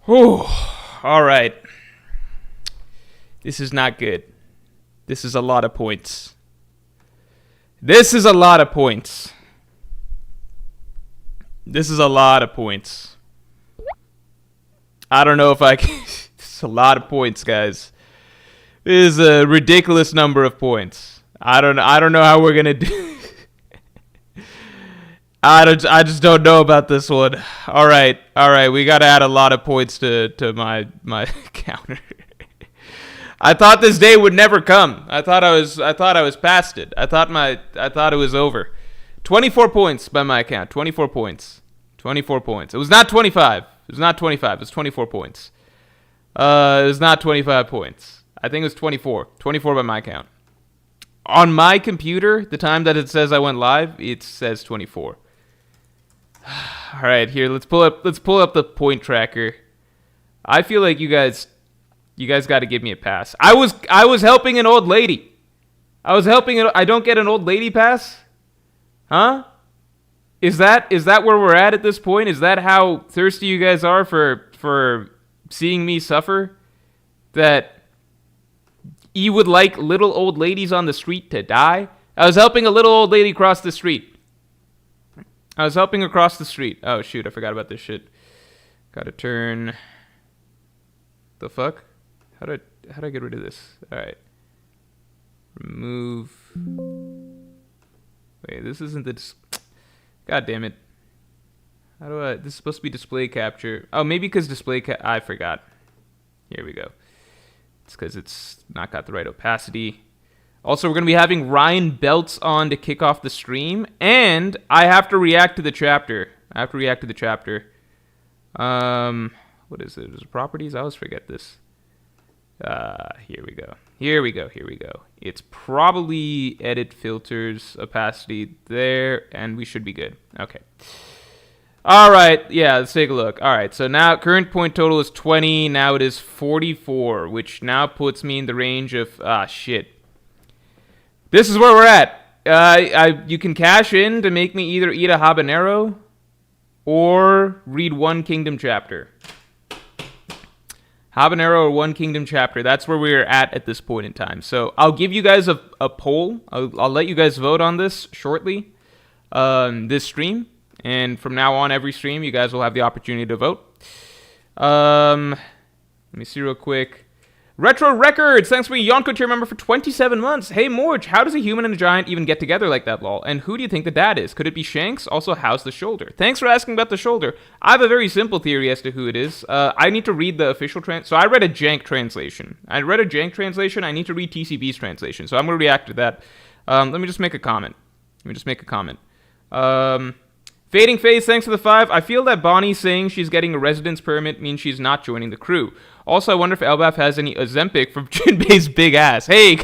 Whew. All right. This is not good. This is a lot of points. This is a lot of points. This is a lot of points. I don't know if I can. It's a lot of points, guys. This is a ridiculous number of points. I don't know how we're gonna do. I just don't know about this one. All right. We gotta add a lot of points to my counter. I thought this day would never come. I thought I was past it. I thought it was over. 24 points by my account. 24 points. 24 points. It was not 25. It was not 25. It was 24 points. It was not 25 points. I think it was 24. 24 by my count. On my computer, the time that it says I went live, it says 24. All right, here, let's pull up the point tracker. I feel like you guys got to give me a pass. I was helping an old lady. I don't get an old lady pass? Huh? Is that where we're at this point? Is that how thirsty you guys are for seeing me suffer? That you would like little old ladies on the street to die? I was helping a little old lady cross the street. I was helping her cross the street. Oh, shoot, I forgot about this shit. Gotta turn... The fuck? How do I get rid of this? Alright. Remove... Wait, this isn't the... God damn it. How do I... This is supposed to be display capture. Oh, maybe because I forgot. Here we go. It's because it's not got the right opacity. Also, we're going to be having Ryan Belts on to kick off the stream. And I have to react to the chapter. What is it? Is it properties? I always forget this. Here we go. It's probably edit filters, opacity there, and we should be good. Okay. All right. Yeah, let's take a look. All right. So now current point total is 20. Now it is 44, which now puts me in the range of, shit. This is where we're at. You can cash in to make me either eat a habanero or read one Kingdom chapter. Habanero or one Kingdom chapter. That's where we're at this point in time. So I'll give you guys a poll. I'll let you guys vote on this shortly. This stream. And from now on, every stream, you guys will have the opportunity to vote. Let me see real quick. Retro Records, thanks for being a Yonko tier member for 27 months. Hey, Morge, how does a human and a giant even get together like that, lol? And who do you think the dad is? Could it be Shanks? Also, how's the shoulder? Thanks for asking about the shoulder. I have a very simple theory as to who it is. I need to read the official So I read a jank translation. I need to read TCB's translation. So I'm going to react to that. Let me just make a comment. Fading Phase, thanks for the 5. I feel that Bonnie saying she's getting a residence permit means she's not joining the crew. Also, I wonder if Elbaf has any Ozempic from Jinbei's big ass. Hey,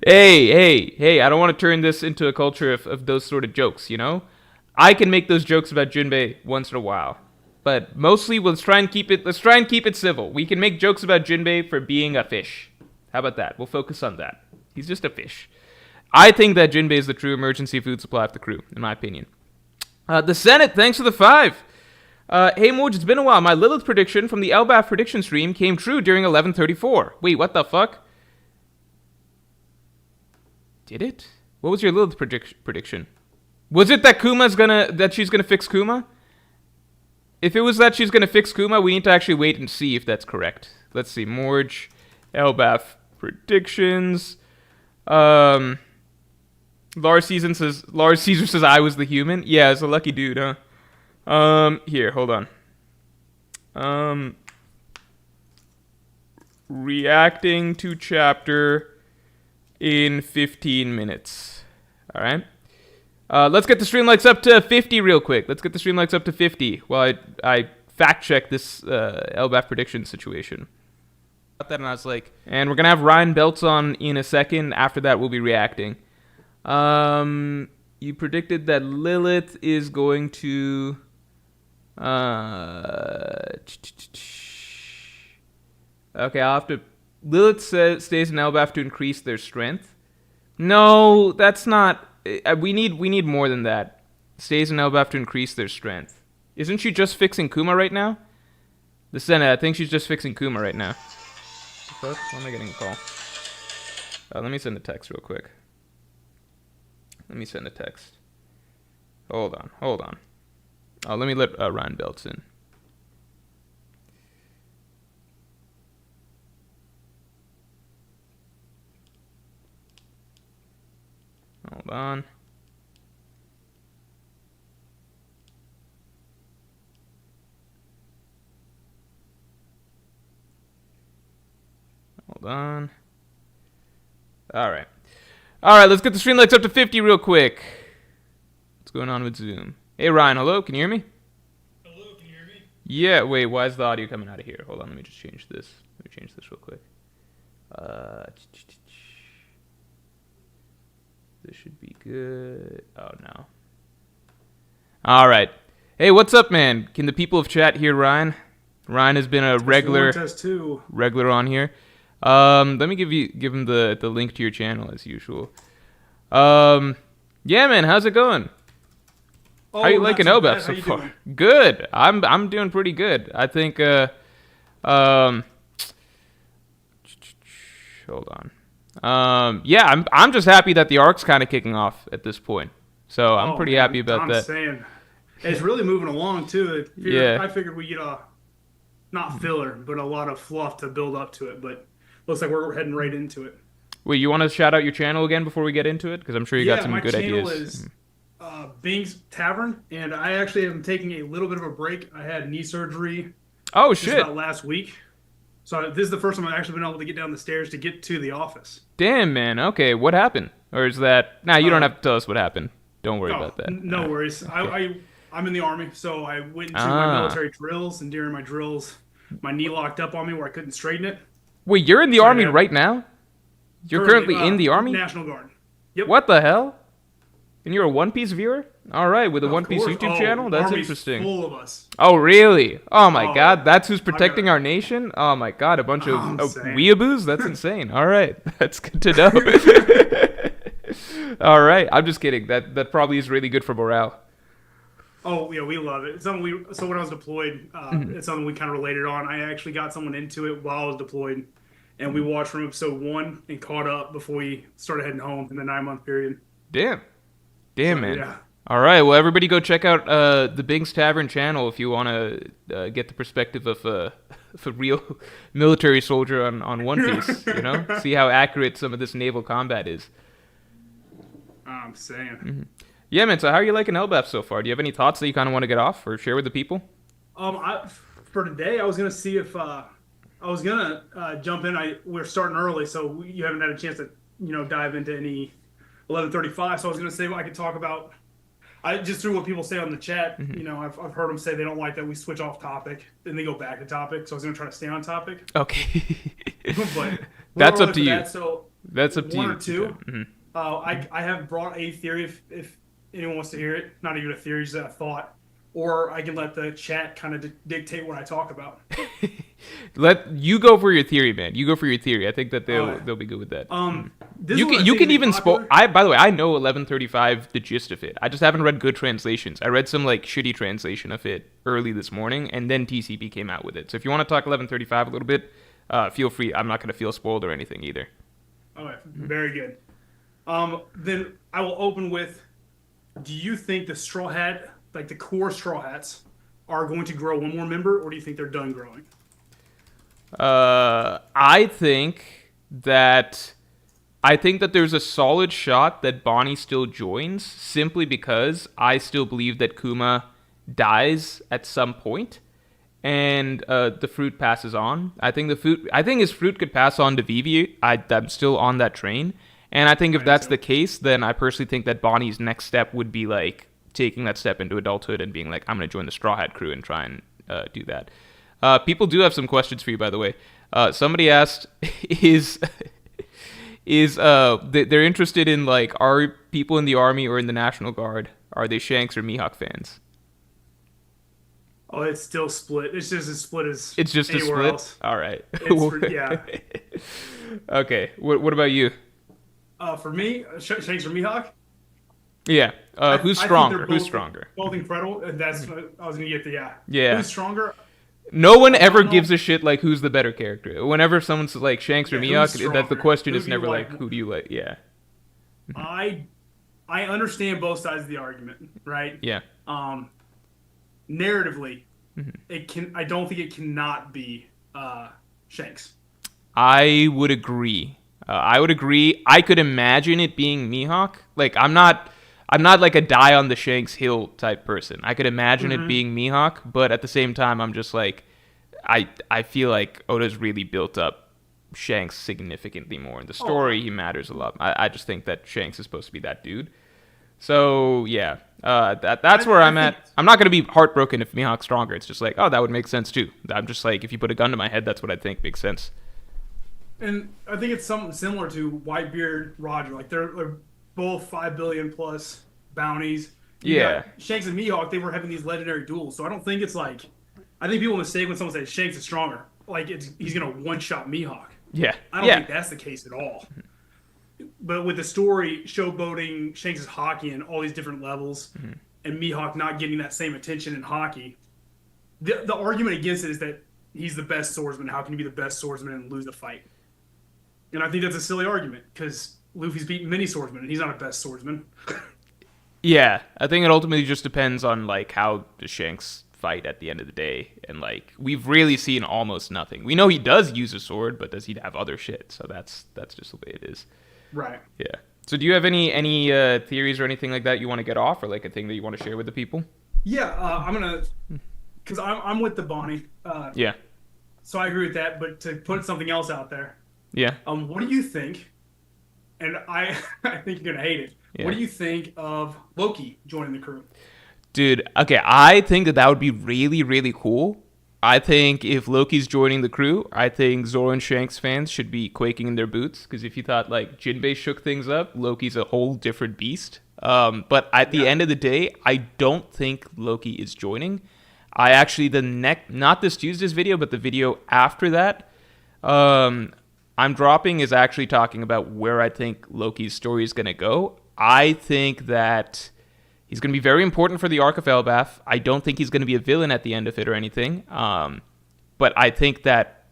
hey, I don't want to turn this into a culture of those sort of jokes, you know? I can make those jokes about Jinbei once in a while. But mostly, let's try and keep it civil. We can make jokes about Jinbei for being a fish. How about that? We'll focus on that. He's just a fish. I think that Jinbei is the true emergency food supply of the crew, in my opinion. The Senate, thanks for the 5. Hey, Morge, it's been a while. My Lilith prediction from the Elbaf prediction stream came true during 11:34. Wait, what the fuck? Did it? What was your Lilith prediction? Was it that she's gonna fix Kuma? If it was that she's gonna fix Kuma, we need to actually wait and see if that's correct. Let's see, Morge, Elbaf predictions. Lars Caesar says I was the human. Yeah, it's a lucky dude, huh? Here, hold on. Reacting to chapter in 15 minutes. All right. Let's get the stream likes up to 50 real quick. While I fact check this Elbaf prediction situation. That and I was like, and we're gonna have Ryan Belts on in a second. After that, we'll be reacting. You predicted that Lilith is going to okay, I'll have to Lilith stays in Elbaf to increase their strength. No, that's not we need more than that. Stays in Elbaf to increase their strength. Isn't she just fixing Kuma right now? The Senate, I think she's just fixing Kuma right now. What? Why am I getting a call? Let me send a text real quick. Let me send a text. Hold on. Let me let Ryan Belts in. Hold on. All right, let's get the stream likes up to 50 real quick. What's going on with Zoom? Hey, Ryan, hello? Can you hear me? Hello, can you hear me? Yeah, wait, why is the audio coming out of here? Hold on, let me just change this. Let me change this real quick. This should be good. Oh, no. All right. Hey, what's up, man? Can the people of chat hear Ryan? Ryan has been a regular on here. Let me give him the link to your channel as usual. Yeah, man, how's it going? How are you liking LBAF so far? Doing? Good. I'm doing pretty good. I think hold on. Yeah, I'm just happy that the arc's kind of kicking off at this point. So I'm pretty happy about that. Saying. It's really moving along too. Yeah. I figured we get not filler, but a lot of fluff to build up to it, but looks like we're heading right into it. Wait, you want to shout out your channel again before we get into it? Because I'm sure you got some good ideas. My channel is Bing's Tavern, and I actually am taking a little bit of a break. I had knee surgery. Oh, shit. About last week. So this is the first time I've actually been able to get down the stairs to get to the office. Damn, man. Okay, what happened? Or is that... Nah, you don't have to tell us what happened. Don't worry about that. No worries. Okay. I'm in the Army, so I went into my military drills, and during my drills, my knee locked up on me where I couldn't straighten it. Wait, you're in the Army right now? You're currently in the Army? National Guard. Yep. What the hell? And you're a One Piece viewer? All right, with a One Piece YouTube channel? That's Army's interesting. Full of us. Oh, really? Oh, my God. That's who's protecting our nation? Oh, my God. A bunch of weeaboos? That's insane. All right. That's good to know. All right. I'm just kidding. That probably is really good for morale. Oh, yeah, we love it. It's something so when I was deployed, it's something we kind of related on. I actually got someone into it while I was deployed, and we watched from episode 1 and caught up before we started heading home in the 9-month period. Damn, man. Yeah. All right, well, everybody go check out the Bing's Tavern channel if you want to get the perspective of a real military soldier on One Piece, you know? See how accurate some of this naval combat is. I'm saying. Mm-hmm. Yeah, man, so how are you liking LBAF so far? Do you have any thoughts that you kind of want to get off or share with the people? For today, I was going to see if I was going to jump in. We're starting early, so you haven't had a chance to, dive into any 11:35. So I was going to say I could talk about. I just through what people say on the chat. Mm-hmm. I've heard them say they don't like that we switch off topic, then they go back to topic. So I was going to try to stay on topic. Okay. But that's up to you. That's up to you. One or two. Mm-hmm. I have brought a theory if anyone wants to hear it. Not even a theory, just a thought. Or I can let the chat kind of dictate what I talk about. Let you go for your theory, man. You go for your theory. I think that they'll be good with that. You can even spoil. By the way, I know 11:35 the gist of it. I just haven't read good translations. I read some shitty translation of it early this morning, and then TCB came out with it. So if you want to talk 11:35 a little bit, feel free. I'm not going to feel spoiled or anything either. Okay, very good. Then I will open with. Do you think the Straw Hat, the core Straw Hats, are going to grow one more member, or do you think they're done growing? I think that there's a solid shot that Bonnie still joins, simply because I still believe that Kuma dies at some point, and the fruit passes on. I think his fruit could pass on to Vivi. I'm still on that train. And I think if that's the case, then I personally think that Bonnie's next step would be taking that step into adulthood and being I'm going to join the Straw Hat crew and try and do that. People do have some questions for you, by the way. Somebody asked, they're interested in are people in the Army or in the National Guard, are they Shanks or Mihawk fans? Oh, it's still split. It's just as split as it's just anywhere a split? Else. All right. Yeah. Okay. What about you? For me, Shanks or Mihawk? Yeah. Who's I think stronger? they're Who's both stronger? both incredible. And that's what I was gonna get the Yeah. Who's stronger? No one I ever don't know. gives a shit like who's the better character. Whenever someone's like Shanks or Yeah, who's Mihawk, that the stronger? question Who is do you never like like? who do you like? Yeah. I I understand both sides of the argument, right? Yeah. Um, narratively, I don't think it cannot be Shanks. I would agree. I would agree. I could imagine it being Mihawk. Like I'm not like a die on the Shanks hill type person. I could imagine it being Mihawk, but at the same time, I'm just like, I feel like Oda's really built up Shanks significantly more in the story. He matters a lot. I just think that Shanks is supposed to be that dude. So yeah, that's where I I'm think, at. I'm not gonna be heartbroken if Mihawk's stronger. It's just like, oh, that would make sense too. I'm just like, if you put a gun to my head, that's what I think makes sense. and I think it's something similar to Whitebeard, Roger. Like they're both 5 billion plus bounties. You Yeah. got Shanks and Mihawk, they were having these legendary duels. So I don't think it's like, I think people mistake when someone says Shanks is stronger. Like he's gonna one shot Mihawk. Yeah. I don't Yeah. think that's the case at all. But with the story showboating Shanks' hockey and all these different levels, and Mihawk not getting that same attention in hockey, the argument against it is that he's the best swordsman. How can you be the best swordsman and lose a fight? And I think that's a silly argument because Luffy's beaten many swordsmen and he's not a best swordsman. Yeah, I think it ultimately just depends on like how the Shanks fight at the end of the day, and like we've really seen almost nothing. We know he does use a sword, but does he have other shit? So that's just the way it is. Right. Yeah. So do you have any theories or anything like that you want to get off, or like a thing that you want to share with the people? Yeah, I'm gonna, because I'm with the Bonnie. Yeah. So I agree with that. But to put something else out there, Yeah. what do you think? And I I think you're gonna hate it. Yeah. What do you think of Loki joining the crew? Dude, okay, I think that would be really, really cool. I think if Loki's joining the crew, I think Zoro and Shanks fans should be quaking in their boots, because if you thought like Jinbei shook things up, Loki's a whole different beast. But at the end of the day, I don't think Loki is joining. I actually not this Tuesday's video, but the video after that, I'm dropping is actually talking about where I think Loki's story is gonna go. I think that he's going to be very important for the arc of Elbaf. I don't think he's going to be a villain at the end of it or anything. But I think that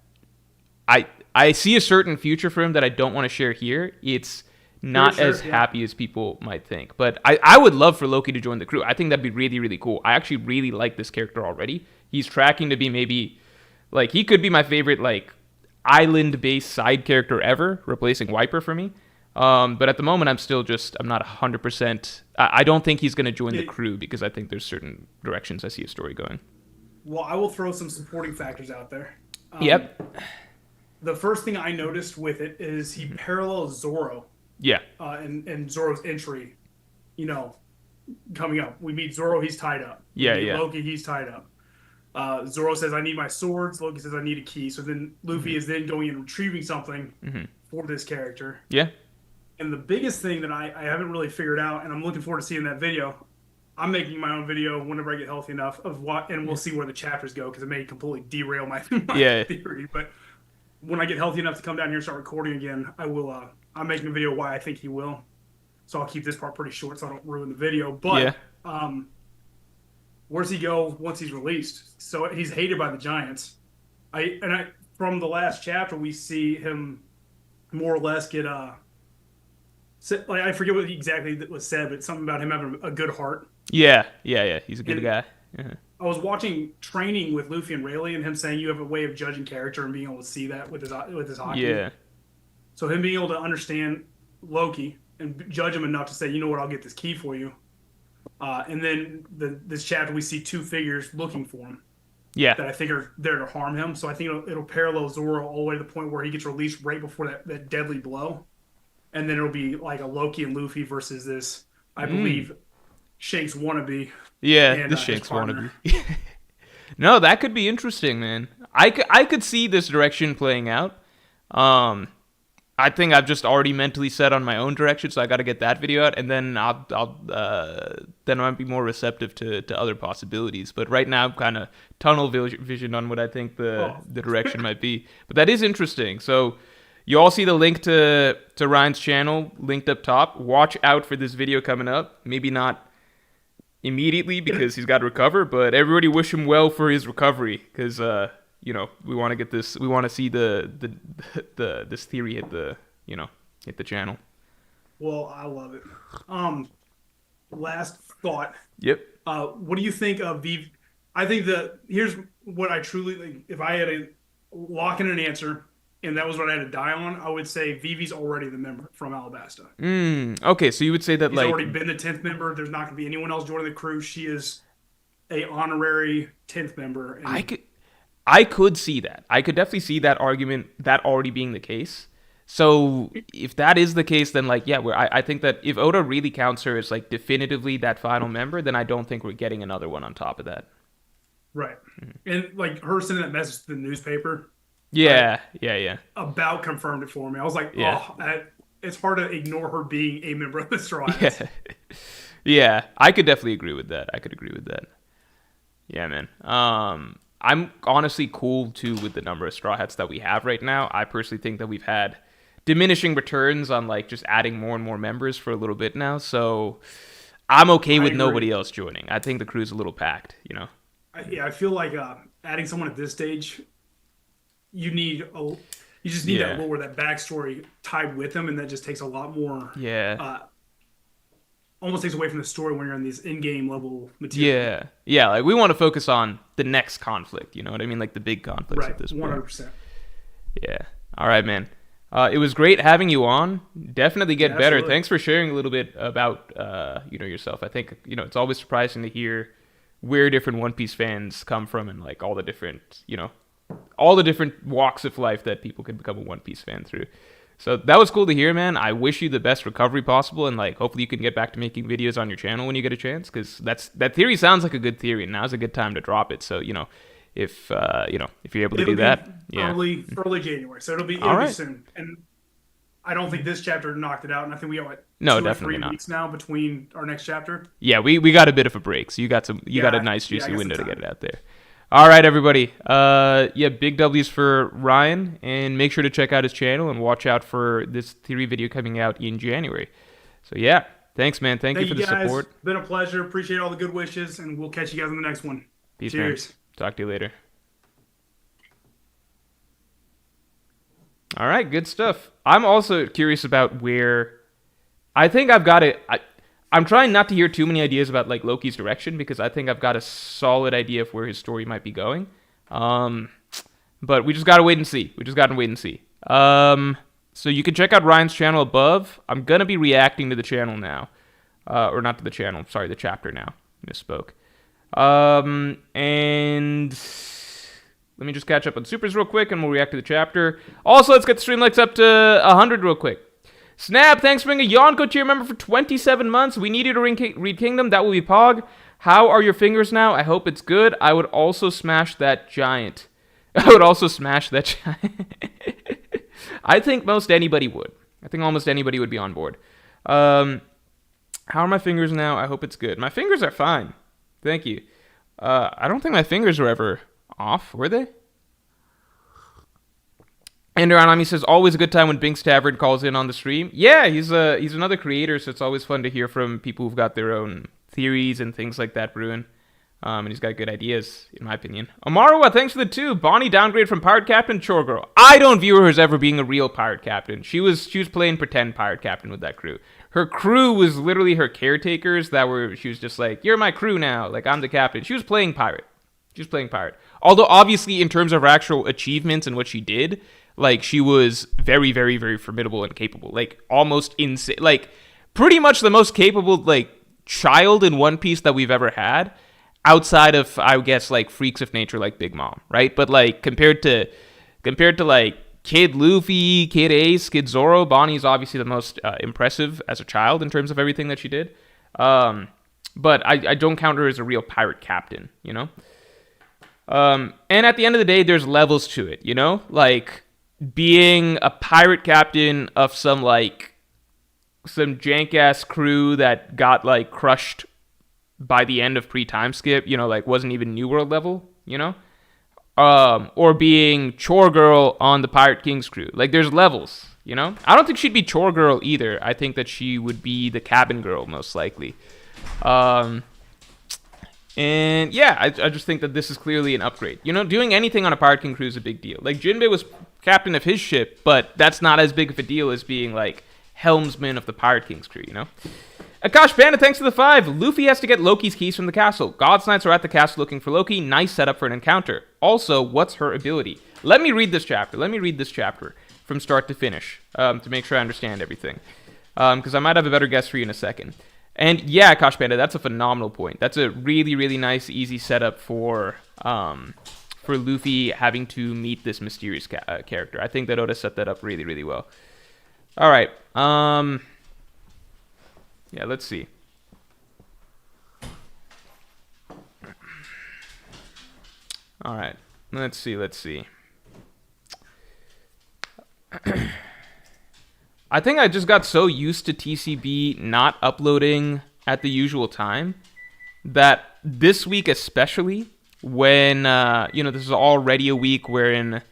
I see a certain future for him that I don't want to share here. It's not as happy as people might think. But I would love for Loki to join the crew. I think that'd be really, really cool. I actually really like this character already. He's tracking to be maybe, like, he could be my favorite, like, island-based side character ever, replacing Wiper for me. But at the moment, I'm not 100%. I don't think he's going to join the crew because I think there's certain directions I see a story going. Well, I will throw some supporting factors out there. Yep. The first thing I noticed with it is he parallels Zoro. Yeah. And Zoro's entry, coming up. We meet Zoro, he's tied up. Yeah, we meet yeah. Loki, he's tied up. Zoro says, I need my swords. Loki says, I need a key. So then Luffy is then going and retrieving something for this character. Yeah. And the biggest thing that I haven't really figured out, and I'm looking forward to seeing that video. I'm making my own video whenever I get healthy enough of what, and we'll see where the chapters go because it may completely derail my theory. But when I get healthy enough to come down here and start recording again, I will. I'm making a video why I think he will. So I'll keep this part pretty short so I don't ruin the video. But where's he go once he's released? So he's hated by the Giants. From the last chapter we see him more or less get like I forget what exactly was said, but something about him having a good heart. Yeah. He's a good guy. I was watching Training with Luffy and Rayleigh, and him saying you have a way of judging character and being able to see that with his hockey. Yeah. So him being able to understand Loki and judge him enough to say, you know what, I'll get this key for you. And then this chapter we see two figures looking for him. Yeah. That I think are there to harm him. So I think it'll parallel Zoro all the way to the point where he gets released right before that deadly blow. And then it'll be like a Loki and Luffy versus this, I believe, Shanks wannabe. Yeah, the Shanks wannabe. No, that could be interesting, man. I could see this direction playing out. I think I've just already mentally set on my own direction, so I got to get that video out, and then then I might be more receptive to other possibilities. But right now, I'm kind of tunnel vision on what I think the direction might be. But that is interesting. So, You all see the link to Ryan's channel linked up top. Watch out for this video coming up. Maybe not immediately because he's got to recover, but everybody wish him well for his recovery because we want to get this. We want to see the this theory hit the channel. Well, I love it. Last thought. Yep. What do you think of Vivi? I think here's what I truly think. If I had to lock in an answer, and that was what I had to die on, I would say Vivi's already the member from Alabasta. Okay, so you would say that He's already been the 10th member. There's not going to be anyone else joining the crew. She is a honorary 10th member. And I could see that. I could definitely see that argument, that already being the case. So if that is the case, then I think that if Oda really counts her as like definitively that final member, then I don't think we're getting another one on top of that. Right. And like her sending that message to the newspaper. Yeah. About confirmed it for me. I was like, it's hard to ignore her being a member of the Straw Hats. Yeah, I could definitely agree with that. Yeah, man. I'm honestly cool too with the number of Straw Hats that we have right now. I personally think that we've had diminishing returns on like just adding more and more members for a little bit now. So I'm okay with nobody else joining. I think the crew's a little packed, I feel like adding someone at this stage, you just need that lore, that backstory tied with them, and that just takes a lot more. Almost takes away from the story when you're on these in-game level material. Yeah. Like we want to focus on the next conflict. You know what I mean? Like the big conflicts at this point. 100%. Yeah. All right, man. It was great having you on. Definitely get better. Absolutely. Thanks for sharing a little bit about yourself. I think it's always surprising to hear where different One Piece fans come from and like all the different walks of life that people can become a One Piece fan through. So that was cool to hear, man. I wish you the best recovery possible, and like hopefully you can get back to making videos on your channel when you get a chance, because that theory sounds like a good theory, and now's a good time to drop it. So if you're able to do that, early January, so it'll be soon. And I don't think this chapter knocked it out, and I think we got two or 3 weeks now between our next chapter. Yeah, we got a bit of a break, so you got a nice juicy window to get it out there. All right, everybody. Big W's for Ryan, and make sure to check out his channel and watch out for this theory video coming out in January. So yeah, thanks, man. Thank you for the support. It's been a pleasure. Appreciate all the good wishes, and we'll catch you guys on the next one. Peace, Cheers. Man. Talk to you later. All right, good stuff. I'm also curious about where I think I've got it. I'm trying not to hear too many ideas about like Loki's direction, because I think I've got a solid idea of where his story might be going. But we just gotta wait and see. So you can check out Ryan's channel above. I'm gonna be reacting to the channel now, or not to the channel. Sorry, the chapter now. Misspoke. And let me just catch up on supers real quick, and we'll react to the chapter. Also, let's get the stream likes up to 100 real quick. Snap, thanks for being a Yonko tier member for 27 months. We need you to read Kingdom. That will be Pog. How are your fingers now? I hope it's good. I would also smash that giant. I think most anybody would. I think almost anybody would be on board. How are my fingers now? I hope it's good. My fingers are fine. Thank you. I don't think my fingers were ever off, were they? And Aranami says, always a good time when Binks Tavern calls in on the stream. Yeah, he's another creator, so it's always fun to hear from people who've got their own theories and things like that brewing. And he's got good ideas, in my opinion. Amaruwa, thanks for the 2. Bonnie downgrade from Pirate Captain, Chore Girl. I don't view her as ever being a real Pirate Captain. She was playing pretend Pirate Captain with that crew. Her crew was literally her caretakers she was just like, you're my crew now, like I'm the captain. She was playing pirate. Although obviously in terms of her actual achievements and what she did, like, she was very, very, very formidable and capable. Like, almost insane. Like, pretty much the most capable, like, child in One Piece that we've ever had. Outside of, I guess, like, freaks of nature like Big Mom, right? But, like, compared to like, Kid Luffy, Kid Ace, Kid Zoro, Bonnie's obviously the most impressive as a child in terms of everything that she did. But I don't count her as a real pirate captain, And at the end of the day, there's levels to it, Like, being a pirate captain of some jank-ass crew that got, like, crushed by the end of pre-time skip, like, wasn't even New World level, or being chore girl on the Pirate King's crew. Like, there's levels, you know? I don't think she'd be chore girl either. I think that she would be the cabin girl, most likely. And yeah, I just think that this is clearly an upgrade. You know, doing anything on a Pirate King crew is a big deal. Like, Jinbei was captain of his ship, but that's not as big of a deal as being, like, helmsman of the Pirate King's crew, you know? Akash Panda, thanks for the 5. Luffy has to get Loki's keys from the castle. God's Knights are at the castle looking for Loki. Nice setup for an encounter. Also, what's her ability? Let me read this chapter from start to finish to make sure I understand everything. Because I might have a better guess for you in a second. And yeah, Akash Panda, that's a phenomenal point. That's a really, really nice, easy setup for Luffy having to meet this mysterious character. I think that Oda set that up really, really well. All right. Yeah, let's see. All right. Let's see. I think I just got so used to TCB not uploading at the usual time that this week especially, when this is already a week wherein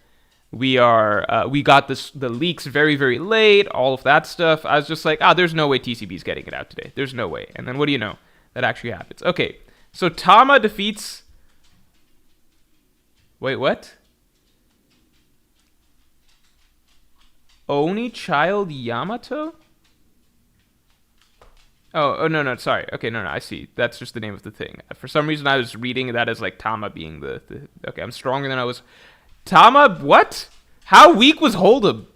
we got the leaks very, very late, all of that stuff. I was just like, there's no way TCB's getting it out today. There's no way. And then what do you know? That actually happens. Okay, so Tama defeats... Wait, what? Oni Child Yamato? Oh, no, sorry. Okay, no, I see. That's just the name of the thing. For some reason, I was reading that as, like, Tama being the... Okay, I'm stronger than I was... Tama, what? How weak was Hold'em?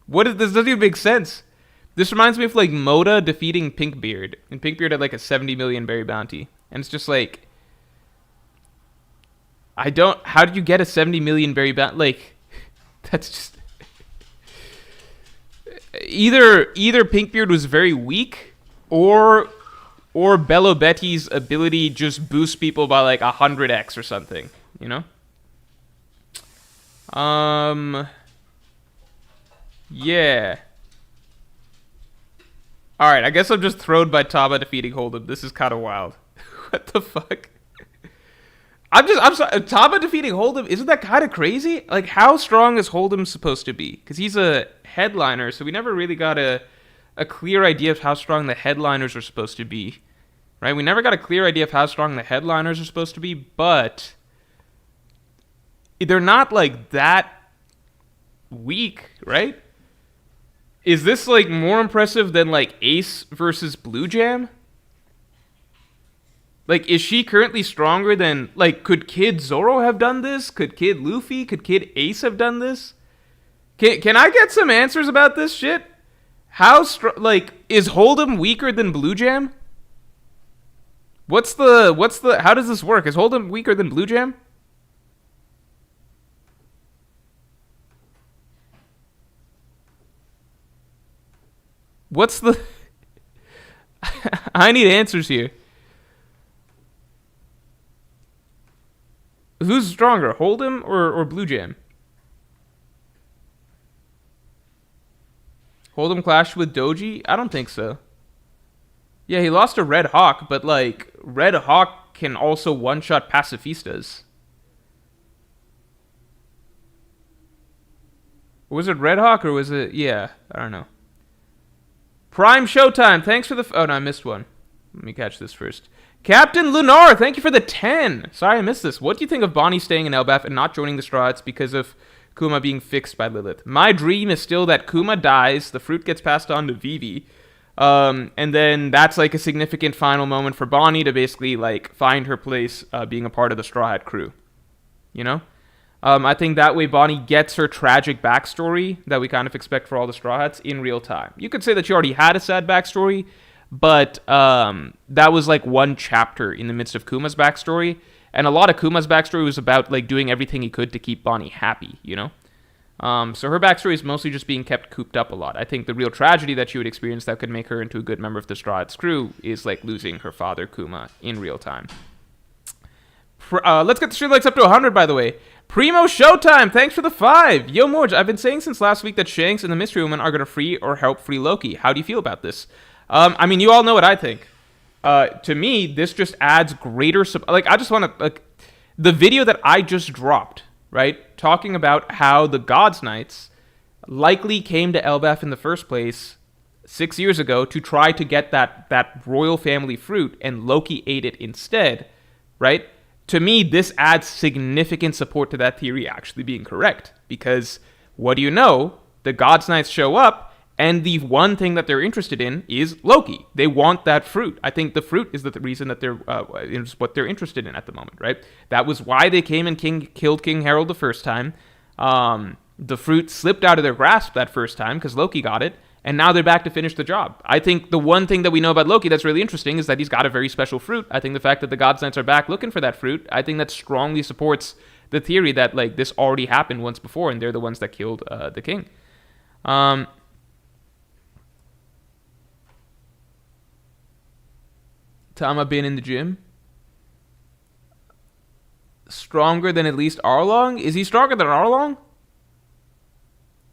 What is this? Doesn't even make sense. This reminds me of, like, Moda defeating Pinkbeard. And Pinkbeard had, like, a 70 million berry bounty. And it's just, like... How did you get a 70 million berry bounty? Like, that's just... Either Pinkbeard was very weak, or Bello Betty's ability just boosts people by like 100x or something, you know? Yeah. Alright, I guess I'm just thrown by Tama defeating Hold'em. This is kind of wild. What the fuck? I'm sorry, Tama defeating Hold'em, isn't that kind of crazy? Like, how strong is Hold'em supposed to be? Because he's a headliner, so we never really got a clear idea of how strong the headliners are supposed to be. Right? We never got a clear idea of how strong the headliners are supposed to be, but they're not, like, that weak, right? Is this, like, more impressive than, like, Ace versus Blue Jam? Like, is she currently stronger than... Like, could Kid Zoro have done this? Could Kid Luffy? Could Kid Ace have done this? Can I get some answers about this shit? How strong... Like, is Hold'em weaker than Blue Jam? What's the... How does this work? Is Hold'em weaker than Blue Jam? What's the... I need answers here. Who's stronger, Hold'em or Blue Jam? Hold'em clashed with Doji? I don't think so. Yeah, he lost to Red Hawk, but, like, Red Hawk can also one-shot pacifistas. Was it Red Hawk or was it... Yeah, I don't know. Prime Showtime, thanks for the... Oh, no, I missed one. Let me catch this first. Captain Lunar, thank you for the 10. Sorry I missed this. What do you think of Bonnie staying in Elbaf and not joining the Straw Hats because of Kuma being fixed by Lilith? My dream is still that Kuma dies, the fruit gets passed on to Vivi, and then that's like a significant final moment for Bonnie to basically like find her place being a part of the Straw Hat crew. You know? I think that way Bonnie gets her tragic backstory that we kind of expect for all the Straw Hats in real time. You could say that she already had a sad backstory, but that was like one chapter in the midst of Kuma's backstory, and a lot of Kuma's backstory was about like doing everything he could to keep Bonnie happy, you know? So her backstory is mostly just being kept cooped up a lot. I think the real tragedy that she would experience that could make her into a good member of the Straw Hats crew is like losing her father Kuma in real time. Let's get the stream likes up to 100, by the way. Primo Showtime, thanks for the 5. Yo, Morge, I've been saying since last week that Shanks and the Mystery Woman are going to free or help free Loki. How do you feel about this? I mean, you all know what I think. to me, this just adds greater like I just want to like the video that I just dropped, right? Talking about how the Gods Knights likely came to Elbaf in the first place 6 years ago to try to get that royal family fruit, and Loki ate it instead, right? To me, this adds significant support to that theory actually being correct, because what do you know? The Gods Knights show up, and the one thing that they're interested in is Loki. They want that fruit. I think the fruit is the reason that they're is what they're interested in at the moment, right? That was why they came and killed King Harold the first time. The fruit slipped out of their grasp that first time because Loki got it, and now they're back to finish the job. I think the one thing that we know about Loki that's really interesting is that he's got a very special fruit. I think the fact that the Gods Knights are back looking for that fruit, I think that strongly supports the theory that like this already happened once before, and they're the ones that killed the king. Tama been in the gym? Stronger than at least Arlong? Is he stronger than Arlong?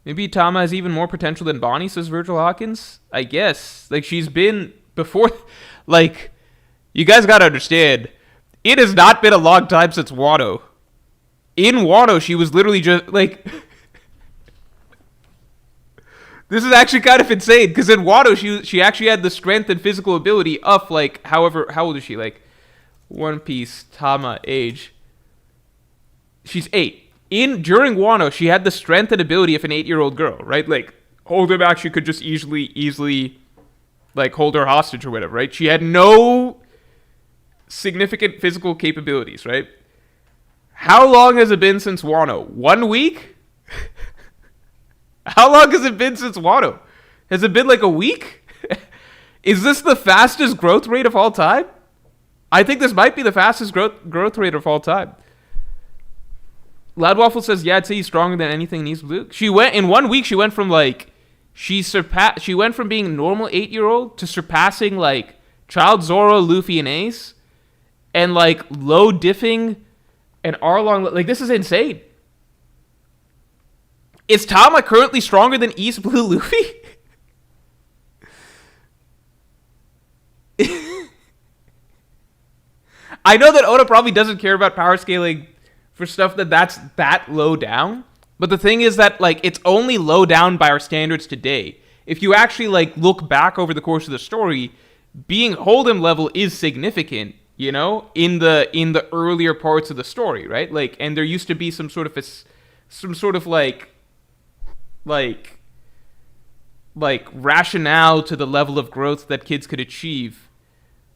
Maybe Tama has even more potential than Bonnie, says Virgil Hawkins. I guess. Like, she's been before. Like, you guys gotta understand, it has not been a long time since Wano. In Wano, she was literally just, like. This is actually kind of insane, because in Wano, she actually had the strength and physical ability of, like, however, how old is she? Like, One Piece, Tama, age. She's 8. During Wano, she had the strength and ability of an 8-year-old girl, right? Like, Oldhim actually could just easily, like, hold her hostage or whatever, right? She had no significant physical capabilities, right? How long has it been since Wano? 1 week? How long has it been since Wano? Has it been like a week? Is this the fastest growth rate of all time? I think this might be the fastest growth rate of all time. Loud Waffle says, yeah, I'd say he's stronger than anything in East Blue. In 1 week, she went from like, she went from being a normal 8-year-old to surpassing like Child Zoro, Luffy, and Ace, and like low diffing and Arlong. Like, this is insane. Is Tama currently stronger than East Blue Luffy? I know that Oda probably doesn't care about power scaling for stuff that's that low down, but the thing is that like it's only low down by our standards today. If you actually like look back over the course of the story, being Hold'em level is significant, you know, in the earlier parts of the story, right? Like, and there used to be some sort of like rationale to the level of growth that kids could achieve.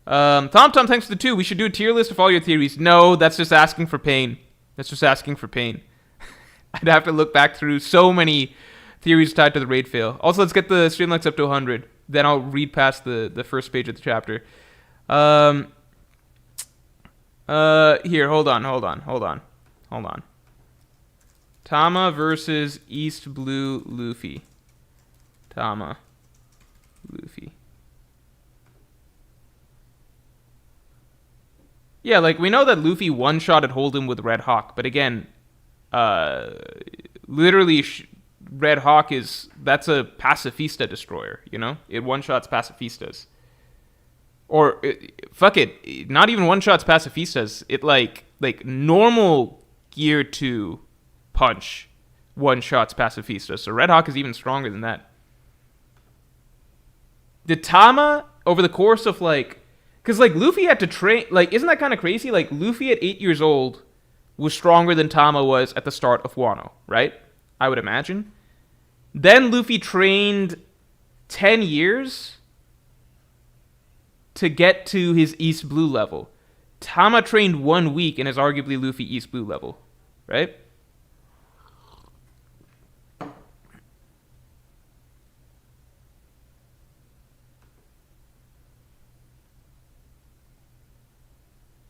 Tom, thanks for the 2. We should do a tier list of all your theories. No, that's just asking for pain. That's just asking for pain. I'd have to look back through so many theories tied to the raid fail. Also, let's get the stream likes up to 100. Then I'll read past the first page of the chapter. Here, hold on. Tama versus East Blue Luffy. Tama. Luffy. Yeah, like, we know that Luffy one-shotted Hold'em with Red Hawk, but again, literally, Red Hawk that's a pacifista destroyer, you know? It one-shots pacifistas. Or, fuck it, not even one-shots pacifistas. It, like normal Gear 2 punch one-shots pacifistas. So Red Hawk is even stronger than that. Did Tama, over the course of, like... Because, like, Luffy had to train... Like, isn't that kind of crazy? Like, Luffy at 8 years old was stronger than Tama was at the start of Wano, right? I would imagine. Then Luffy trained 10 years to get to his East Blue level. Tama trained 1 week and is arguably Luffy East Blue level, right?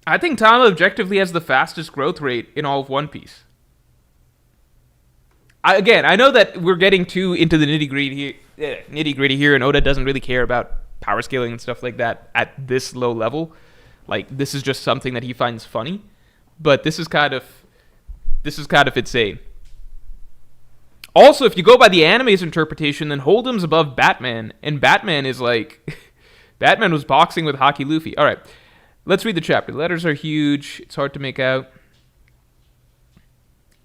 I think Tama objectively has the fastest growth rate in all of One Piece. I know that we're getting too into the nitty-gritty here, and Oda doesn't really care about power scaling and stuff like that at this low level. Like, this is just something that he finds funny. But this is kind of insane. Also, if you go by the anime's interpretation, then Hold'em's above Batman, and Batman is like Batman was boxing with Hockey Luffy. All right, let's read the chapter. The letters are huge. It's hard to make out.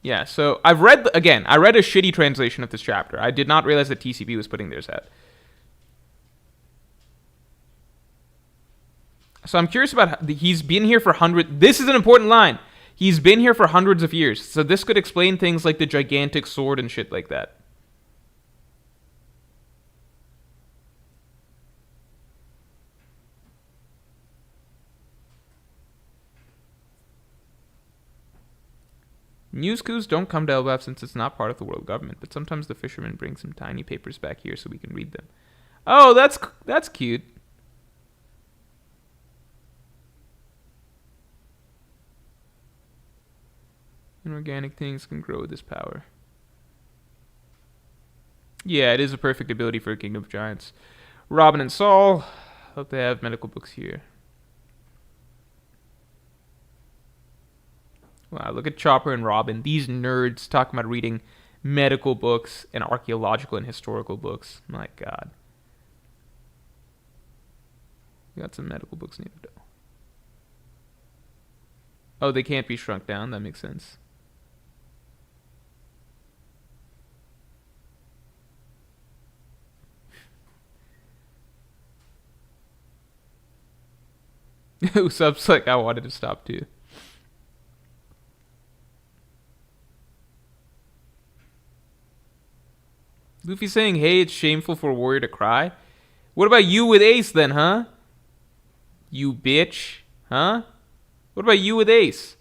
Yeah, so I read a shitty translation of this chapter. I did not realize that TCB was putting theirs out. So I'm curious about he's been here for this is an important line. He's been here for hundreds of years. So this could explain things like the gigantic sword and shit like that. News coups don't come to Elbaf since it's not part of the world government, but sometimes the fishermen bring some tiny papers back here so we can read them. Oh, that's cute. Inorganic things can grow with this power. Yeah, it is a perfect ability for a Kingdom of Giants. Robin and Saul. Hope they have medical books here. Wow, look at Chopper and Robin. These nerds talking about reading medical books and archaeological and historical books. My God. We got some medical books needed though. Oh, they can't be shrunk down. That makes sense. Usopp's like, I wanted to stop too. Luffy saying, hey, it's shameful for a warrior to cry. What about you with Ace then, huh? You bitch. Huh? What about you with Ace?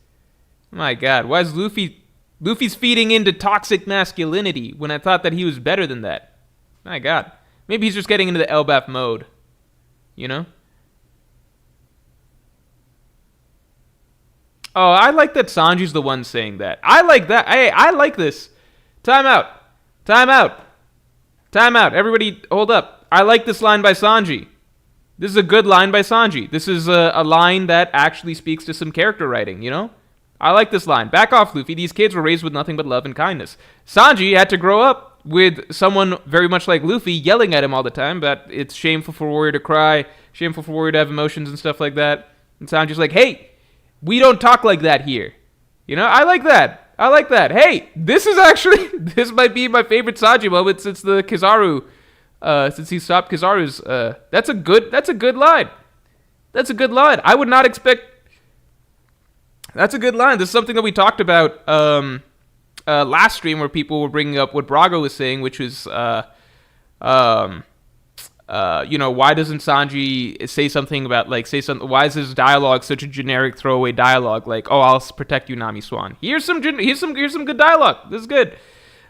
My God, why is Luffy's feeding into toxic masculinity when I thought that he was better than that? My God. Maybe he's just getting into the Elbaf mode. You know? Oh, I like that Sanji's the one saying that. I like that. Hey, I like this. Time out. Time out. Time out. Everybody, hold up. I like this line by Sanji. This is a good line by Sanji. This is a line that actually speaks to some character writing, you know? I like this line. Back off, Luffy. These kids were raised with nothing but love and kindness. Sanji had to grow up with someone very much like Luffy yelling at him all the time that it's shameful for a warrior to cry, shameful for a warrior to have emotions and stuff like that. And Sanji's like, hey, we don't talk like that here. You know, I like that. I like that. Hey, this might be my favorite Sanji moment since the Kizaru, since he stopped Kizaru's, that's a good line. That's a good line. I would not expect, that's a good line. This is something that we talked about, last stream where people were bringing up what Brago was saying, which was, you know, why doesn't Sanji say something about, like, why is his dialogue such a generic throwaway dialogue? Like, oh, I'll protect you, Nami Swan. Here's some good dialogue. This is good.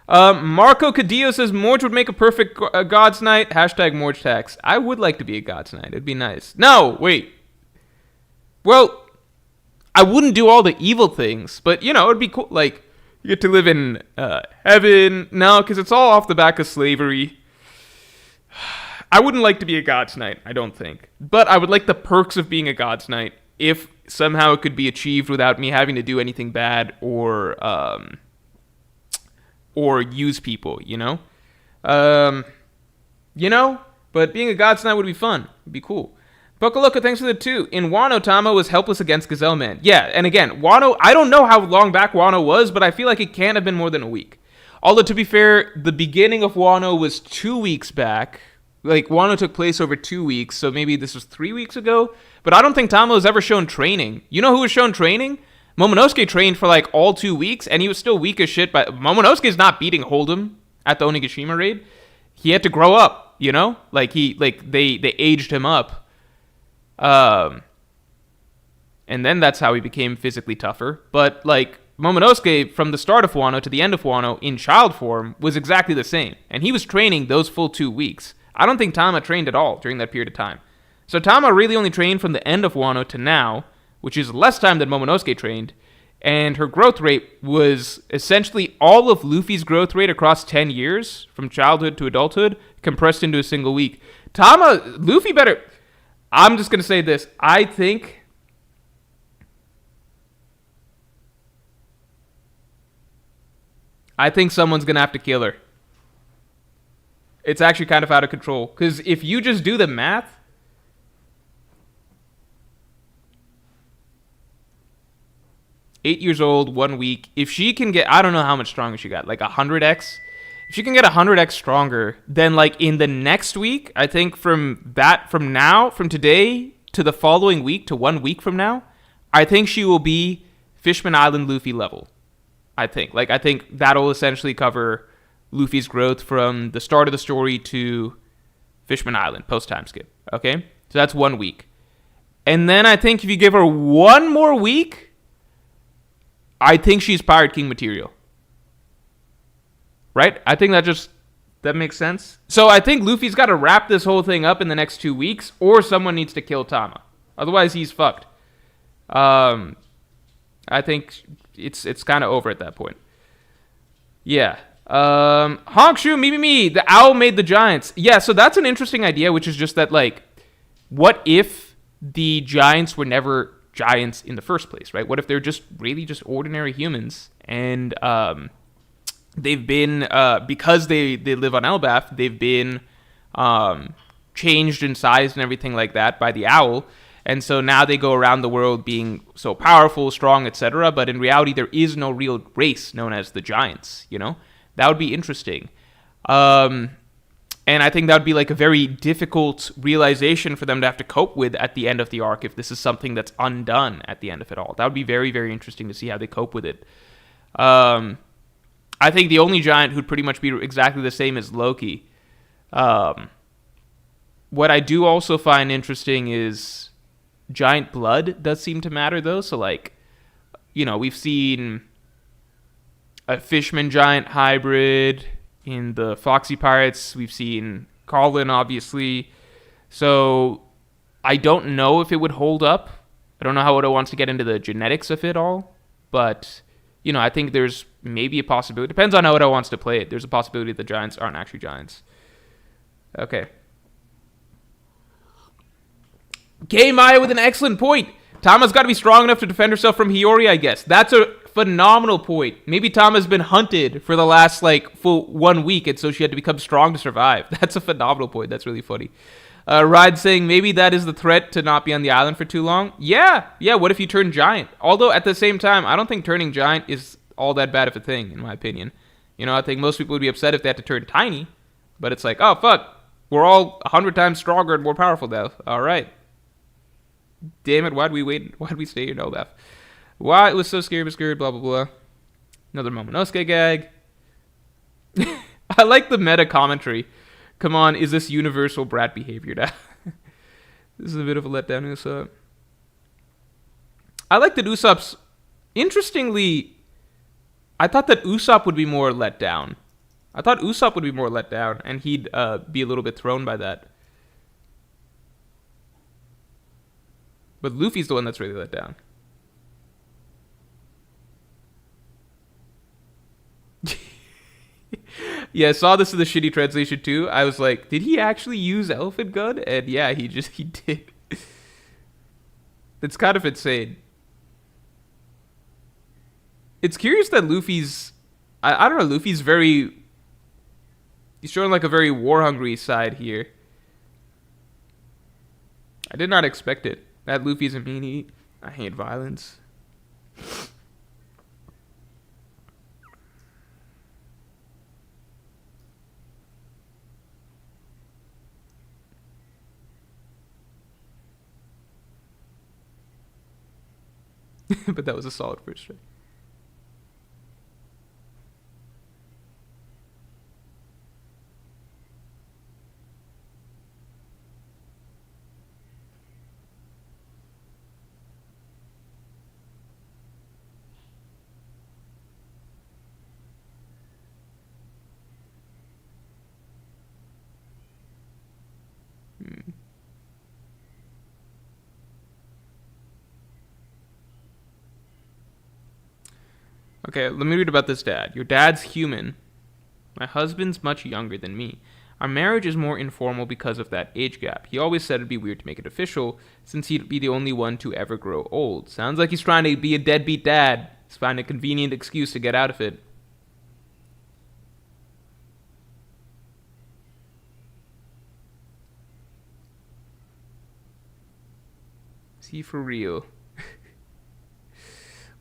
Marco Cadillo says, Morge would make a perfect God's Knight. Hashtag Morge tax. I would like to be a God's Knight. It'd be nice. No, wait. Well, I wouldn't do all the evil things, but, you know, it'd be cool. Like, you get to live in heaven. No, because it's all off the back of slavery. I wouldn't like to be a God's Knight, I don't think. But I would like the perks of being a God's Knight if somehow it could be achieved without me having to do anything bad or use people, you know? But being a God's Knight would be fun. It'd be cool. Pokaloka, thanks for the 2. In Wano, Tama was helpless against Gazelle Man. Yeah, and again, Wano, I don't know how long back Wano was, but I feel like it can't have been more than a week. Although, to be fair, the beginning of Wano was 2 weeks back. Like, Wano took place over 2 weeks, so maybe this was 3 weeks ago. But I don't think Tama was ever shown training. You know who was shown training? Momonosuke trained for, like, all 2 weeks, and he was still weak as shit. But Momonosuke's not beating Hold'em at the Onigashima raid. He had to grow up, you know? Like, they aged him up. And then that's how he became physically tougher. But, like, Momonosuke, from the start of Wano to the end of Wano, in child form, was exactly the same. And he was training those full 2 weeks. I don't think Tama trained at all during that period of time. So Tama really only trained from the end of Wano to now, which is less time than Momonosuke trained, and her growth rate was essentially all of Luffy's growth rate across 10 years, from childhood to adulthood, compressed into a single week. Luffy better... I'm just going to say this. I think someone's going to have to kill her. It's actually kind of out of control. Because if you just do the math, 8 years old, 1 week. If she can get, I don't know how much stronger she got, like 100x. If she can get 100x stronger, then like in the next week, I think from today to the following week to 1 week from now, I think she will be Fishman Island Luffy level. I think that'll essentially cover Luffy's growth from the start of the story to Fishman Island post time skip. Okay, so that's 1 week, and then I think if you give her one more week, I think she's Pirate King material. Right? I think that makes sense. So I think Luffy's got to wrap this whole thing up in the next 2 weeks, or someone needs to kill Tama. Otherwise, he's fucked. I think it's kind of over at that point. Yeah. Honkshu, me. The owl made the giants. Yeah, so that's an interesting idea, which is just that, like, what if the giants were never giants in the first place, right? What if they're just really just ordinary humans, and they've been, because they live on Elbaf, they've been changed in size and everything like that by the owl, and so now they go around the world being so powerful, strong, etc., but in reality there is no real race known as the giants, you know? That would be interesting. And I think that would be like a very difficult realization for them to have to cope with at the end of the arc if this is something that's undone at the end of it all. That would be very, very interesting to see how they cope with it. I think the only giant who'd pretty much be exactly the same is Loki. What I do also find interesting is giant blood does seem to matter, though. So, like, you know, we've seen a Fishman giant hybrid in the Foxy Pirates. We've seen Carlin, obviously. So I don't know if it would hold up. I don't know how Oda wants to get into the genetics of it all. But, you know, I think there's maybe a possibility. Depends on how Oda wants to play it. There's a possibility the giants aren't actually giants. Okay. K Maya with an excellent point. Tama's got to be strong enough to defend herself from Hiyori, I guess. That's a phenomenal point. Maybe Tama's been hunted for the last, like, full 1 week, and so she had to become strong to survive. That's a phenomenal point. That's really funny. Ride saying maybe that is the threat to not be on the island for too long. Yeah, what if you turn giant? Although, at the same time, I don't think turning giant is all that bad of a thing, in my opinion. You know, I think most people would be upset if they had to turn tiny, but it's like, oh, fuck, we're all 100 times stronger and more powerful now. All right. Damn it, why'd we wait? Why'd we stay here, no Beth? Why? It was so scary, but scared, blah, blah, blah. Another Momonosuke gag. I like the meta commentary. Come on, is this universal brat behavior now? This is a bit of a letdown, Usopp. I like that Usopp's... Interestingly, I thought that Usopp would be more let down. And he'd be a little bit thrown by that. But Luffy's the one that's really let down. Yeah, I saw this in the shitty translation too. I was like, did he actually use Elephant Gun? And yeah, he did. It's kind of insane. It's curious that Luffy's... I don't know, Luffy's very... He's showing like a very war-hungry side here. I did not expect it. That Luffy's a meanie. I hate violence. But that was a solid first try. Okay, let me read about this dad. Your dad's human. My husband's much younger than me. Our marriage is more informal because of that age gap. He always said it'd be weird to make it official, since he'd be the only one to ever grow old. Sounds like he's trying to be a deadbeat dad. He's finding a convenient excuse to get out of it. Is he for real?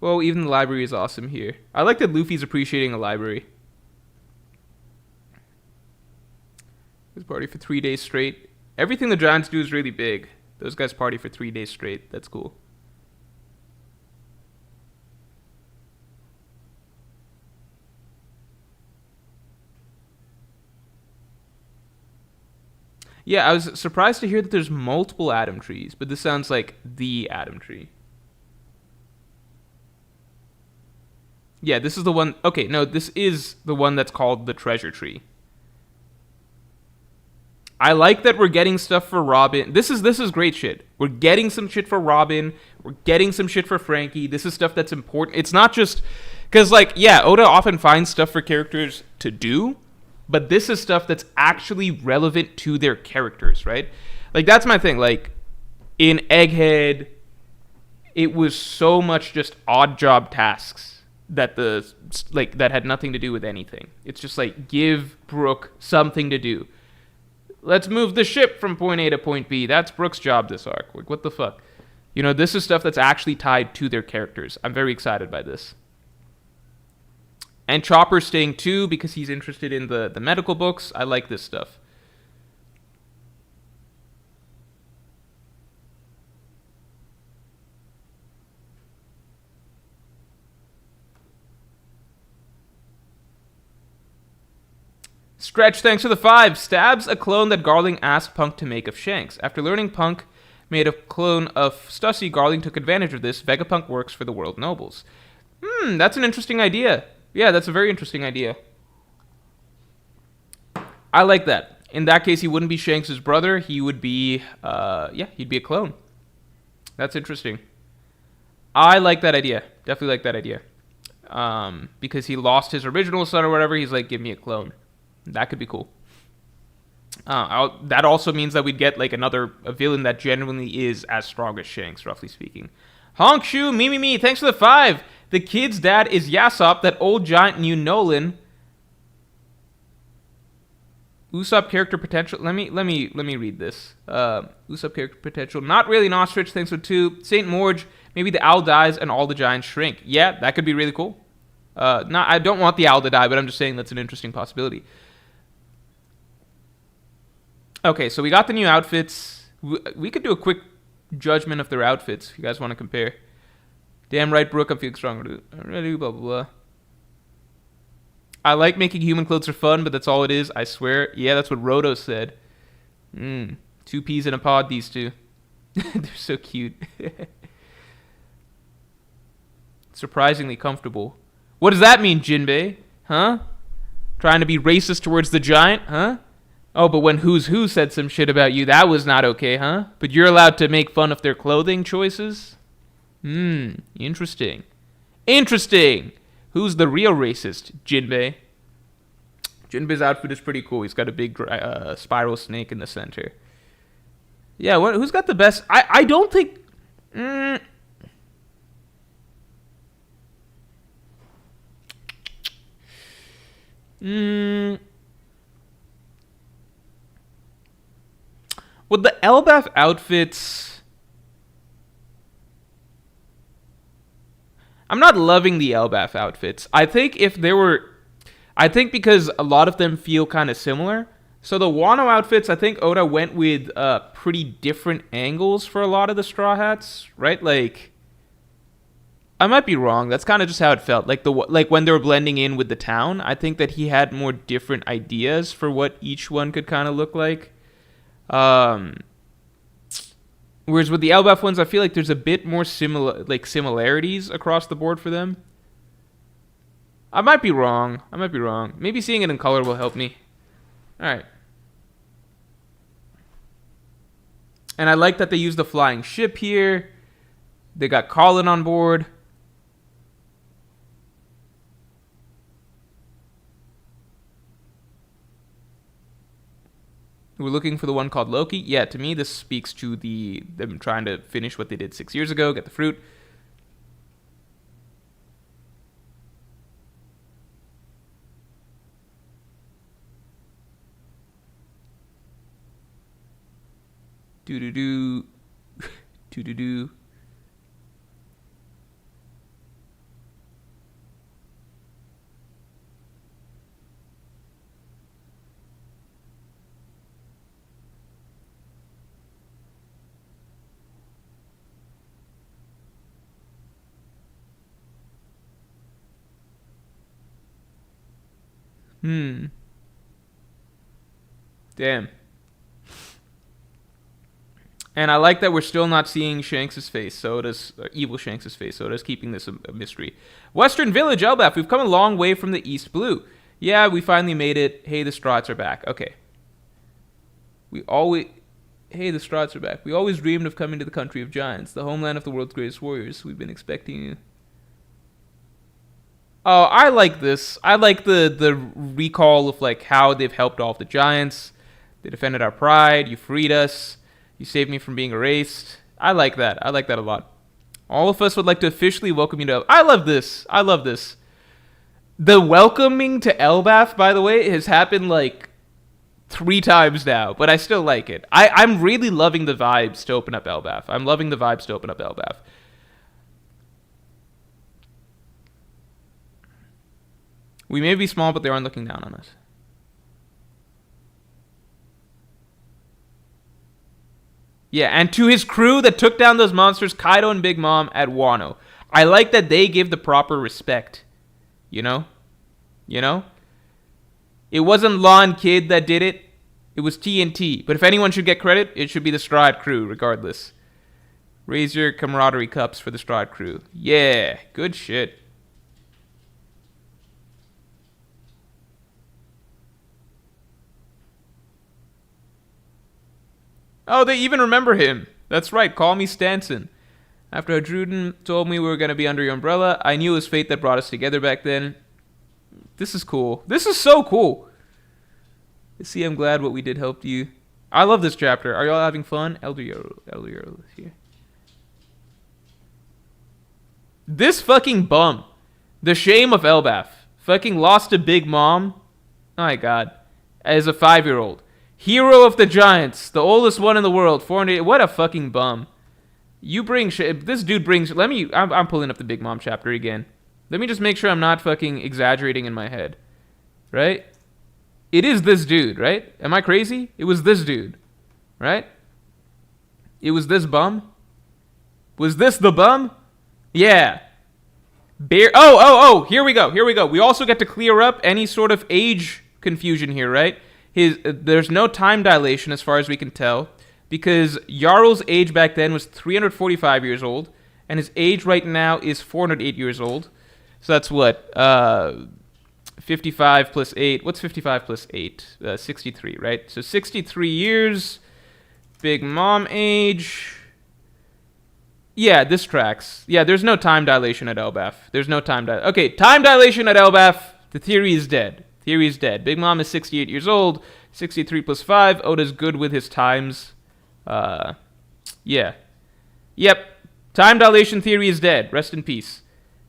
Well, even the library is awesome here. I like that Luffy's appreciating a library. His party for 3 days straight. Everything the Giants do is really big. Those guys party for 3 days straight. That's cool. Yeah, I was surprised to hear that there's multiple Adam trees, but this sounds like the Adam tree. Yeah, this is the one. Okay, no, this is the one that's called the treasure tree. I like that we're getting stuff for Robin. This is great shit. We're getting some shit for Robin. We're getting some shit for Frankie. This is stuff that's important. It's not just because, like, yeah, Oda often finds stuff for characters to do, but this is stuff that's actually relevant to their characters, right? Like, that's my thing. Like, in Egghead, it was so much just odd job tasks that that had nothing to do with anything. It's just like, give Brook something to do. Let's move the ship from point A to point B. That's Brook's job this arc. Like, what the fuck? You know, this is stuff that's actually tied to their characters. I'm very excited by this. And Chopper's staying too because he's interested in the medical books. I like this stuff. Stretch, thanks for the 5. Stabs a clone that Garling asked Punk to make of Shanks. After learning Punk made a clone of Stussy, Garling took advantage of this. Vegapunk works for the World Nobles. That's an interesting idea. Yeah, that's a very interesting idea. I like that. In that case, he wouldn't be Shanks' brother. He would be, he'd be a clone. That's interesting. I like that idea. Definitely like that idea. Because he lost his original son or whatever, he's like, give me a clone. That could be cool. That also means that we'd get like a villain that genuinely is as strong as Shanks, roughly speaking. Honkshu, me, thanks for the 5. The kid's dad is Yasop, that old giant knew Nolan. Usopp character potential. Let me read this. Usopp character potential. Not really an ostrich, thanks for 2. Saint Morge, maybe the owl dies and all the giants shrink. Yeah, that could be really cool. I don't want the owl to die, but I'm just saying that's an interesting possibility. Okay, so we got the new outfits. We could do a quick judgment of their outfits if you guys want to compare. Damn right, Brook, I'm feeling stronger. Already, blah, blah, blah. I like making human clothes are fun, but that's all it is, I swear. Yeah, that's what Roto said. 2 peas in a pod, these two. They're so cute. Surprisingly comfortable. What does that mean, Jinbei? Huh? Trying to be racist towards the giant, huh? Oh, but when Who's Who said some shit about you, that was not okay, huh? But you're allowed to make fun of their clothing choices? Interesting. Interesting! Who's the real racist? Jinbei. Jinbei's outfit is pretty cool. He's got a big spiral snake in the center. Yeah, who's got the best? I don't think... With the Elbaf outfits, I'm not loving the Elbaf outfits. I think because a lot of them feel kind of similar. So the Wano outfits, I think Oda went with pretty different angles for a lot of the Straw Hats, right? Like, I might be wrong. That's kind of just how it felt. Like when they were blending in with the town, I think that he had more different ideas for what each one could kind of look like. Whereas with the Elbaf ones, I feel like there's a bit more similarities across the board for them. I might be wrong. Maybe seeing it in color will help me. Alright. And I like that they used the flying ship here. They got Colin on board. We're looking for the one called Loki. Yeah, to me, this speaks to them trying to finish what they did 6 years ago, get the fruit. Do-do-do. Do-do-do. Damn. And I like that we're still not seeing Shanks' face, so does evil Shanks' face, so does keeping this a mystery. Western Village, Elbaf, we've come a long way from the East Blue. Yeah, we finally made it. Hey, the Strahds are back. Okay. Hey, the Strahds are back. We always dreamed of coming to the country of giants, the homeland of the world's greatest warriors. We've been expecting you. Oh, I like this. I like the recall of like how they've helped all of the giants. They defended our pride. You freed us. You saved me from being erased. I like that. I like that a lot. All of us would like to officially welcome you to... I love this. I love this. The welcoming to Elbaf, by the way, has happened like 3 times now, but I still like it. I'm really loving the vibes to open up Elbaf. I'm loving the vibes to open up Elbaf. We may be small, but they aren't looking down on us. Yeah, and to his crew that took down those monsters, Kaido and Big Mom at Wano. I like that they give the proper respect. You know? You know? It wasn't Law and Kid that did it. It was TNT. But if anyone should get credit, it should be the Strahd crew, regardless. Raise your camaraderie cups for the Strahd crew. Yeah, good shit. Oh, they even remember him. That's right, call me Stanson. After Druden told me we were going to be under your umbrella, I knew it was fate that brought us together back then. This is cool. This is so cool. See, I'm glad what we did helped you. I love this chapter. Are y'all having fun? Elder Yorl is here. This fucking bum. The shame of Elbaf. Fucking lost to Big Mom. Oh my god. As a 5-year-old. Hero of the Giants, the oldest one in the world, 400. What a fucking bum! You bring this dude brings. I'm pulling up the Big Mom chapter again. Let me just make sure I'm not fucking exaggerating in my head, right? It is this dude, right? Am I crazy? It was this dude, right? It was this bum. Was this the bum? Yeah. Oh! Here we go. We also get to clear up any sort of age confusion here, right? There's no time dilation as far as we can tell, because Jarl's age back then was 345 years old, and his age right now is 408 years old. So that's what? 55 plus 8. What's 55 plus 8? 63, right? So 63 years. Big Mom age. Yeah, this tracks. Yeah, there's no time dilation at Elbaf. There's no time dilation. Okay, time dilation at Elbaf. The theory is dead. Theory's dead. Big Mom is 68 years old. 63 plus 5. Oda's good with his times. Yeah. Yep. Time dilation theory is dead. Rest in peace.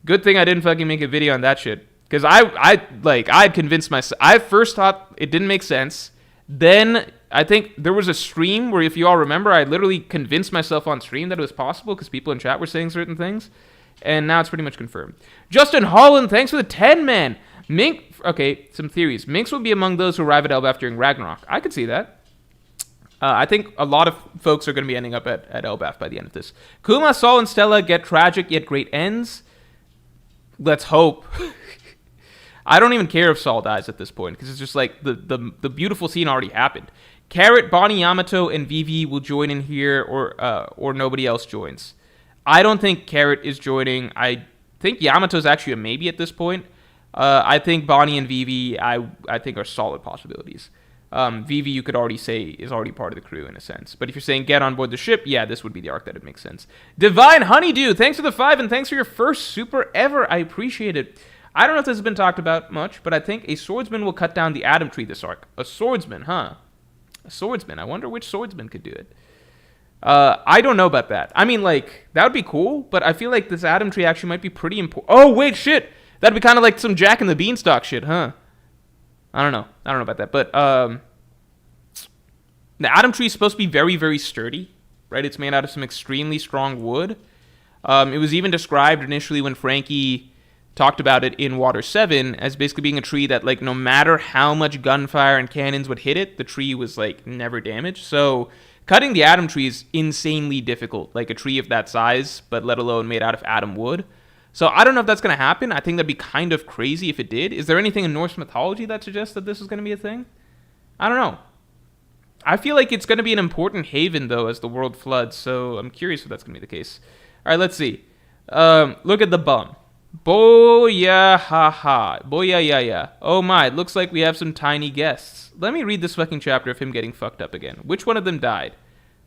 Good thing I didn't fucking make a video on that shit. Because I'd convinced myself. I first thought it didn't make sense. Then I think there was a stream where, if you all remember, I literally convinced myself on stream that it was possible because people in chat were saying certain things. And now it's pretty much confirmed. Justin Holland, thanks for the 10, man. Mink, okay, some theories. Minx will be among those who arrive at Elbaf during Ragnarok. I could see that. I think a lot of folks are going to be ending up at Elbaf by the end of this. Kuma, Saul, and Stella get tragic yet great ends. Let's hope. I don't even care if Saul dies at this point, because it's just like the beautiful scene already happened. Carrot, Bonnie, Yamato, and Vivi will join in here, or nobody else joins. I don't think Carrot is joining. I think Yamato's actually a maybe at this point. I think Bonnie and Vivi, I think, are solid possibilities. Vivi, you could already say, is already part of the crew in a sense. But if you're saying get on board the ship, yeah, this would be the arc that would make sense. Divine Honeydew, thanks for the 5, and thanks for your first super ever. I appreciate it. I don't know if this has been talked about much, but I think a swordsman will cut down the Adam Tree this arc. A swordsman, huh? A swordsman. I wonder which swordsman could do it. I don't know about that. I mean, like, that would be cool, but I feel like this Adam Tree actually might be pretty important. Oh, wait, shit! That'd be kind of like some Jack and the Beanstalk shit, huh? I don't know about that, but the Adam Tree is supposed to be very, very sturdy, right? It's made out of some extremely strong wood. It was even described initially when Frankie talked about it in Water 7 as basically being a tree that, like, no matter how much gunfire and cannons would hit it, the tree was, like, never damaged. So cutting the Adam Tree is insanely difficult, like a tree of that size, but let alone made out of Adam wood. So I don't know if that's going to happen. I think that'd be kind of crazy if it did. Is there anything in Norse mythology that suggests that this is going to be a thing? I don't know. I feel like it's going to be an important haven, though, as the world floods. So I'm curious if that's going to be the case. All right, let's see. Look at the bum. Boya ha ha. Boya ya ya. Oh my, it looks like we have some tiny guests. Let me read this fucking chapter of him getting fucked up again. Which one of them died?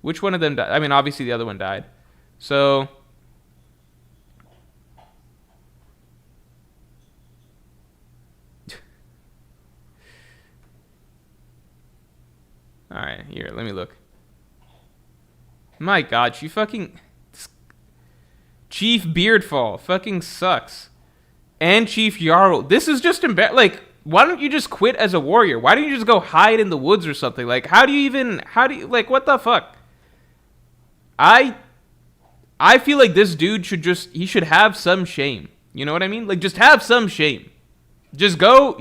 Which one of them died? I mean, obviously the other one died. So... Alright, here, let me look. My god, she fucking... Chief Beardfall fucking sucks. And Chief Jarl. This is just like, why don't you just quit as a warrior? Why don't you just go hide in the woods or something? Like, like, what the fuck? I feel like this dude he should have some shame. You know what I mean? Like, just have some shame. Just go,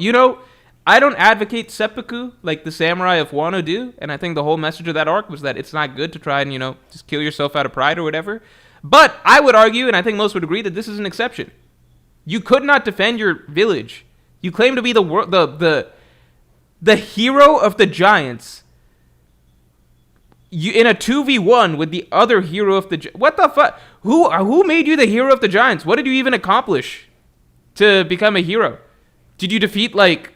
I don't advocate seppuku like the samurai of Wano do, and I think the whole message of that arc was that it's not good to try and, just kill yourself out of pride or whatever. But I would argue, and I think most would agree, that this is an exception. You could not defend your village. You claim to be the hero of the giants. You in a 2v1 with the other hero of the what the fuck? Who made you the hero of the giants? What did you even accomplish to become a hero? Did you defeat like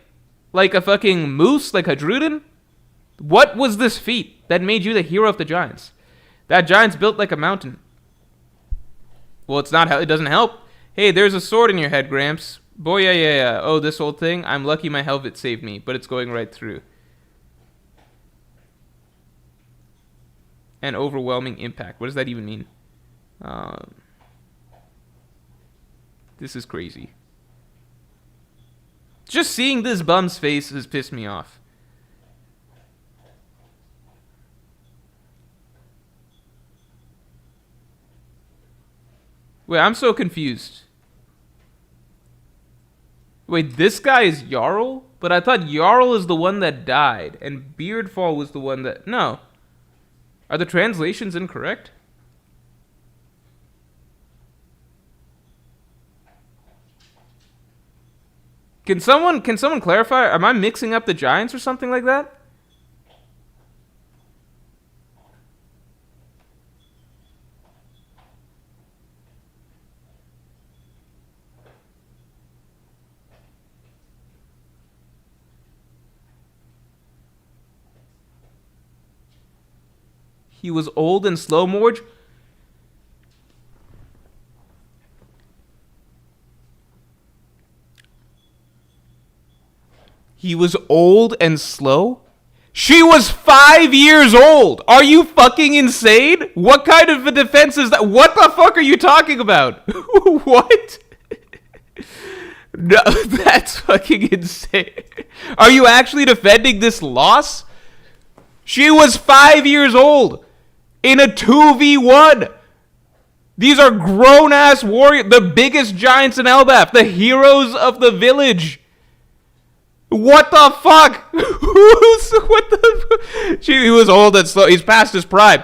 a fucking moose, like Hadrudin? What was this feat that made you the hero of the giants? That giant's built like a mountain. Well, it's not. It doesn't help. Hey, there's a sword in your head, Gramps. Boy, yeah. Oh, this old thing? I'm lucky my helmet saved me, but it's going right through. An overwhelming impact. What does that even mean? This is crazy. Just seeing this bum's face has pissed me off. Wait, I'm so confused. Wait, this guy is Jarl? But I thought Jarl is the one that died, and Beardfall was the one that... No. Are the translations incorrect? Can someone clarify? Am I mixing up the giants or something like that? He was old and slow, Morge. He was old and slow? She was 5 years old! Are you fucking insane? What kind of a defense is that? What the fuck are you talking about? What? No, that's fucking insane. Are you actually defending this loss? She was 5 years old! In a 2v1. These are grown-ass warriors. The biggest giants in Elbaf. The heroes of the village. What the fuck? What the... He was old and slow. He's past his prime.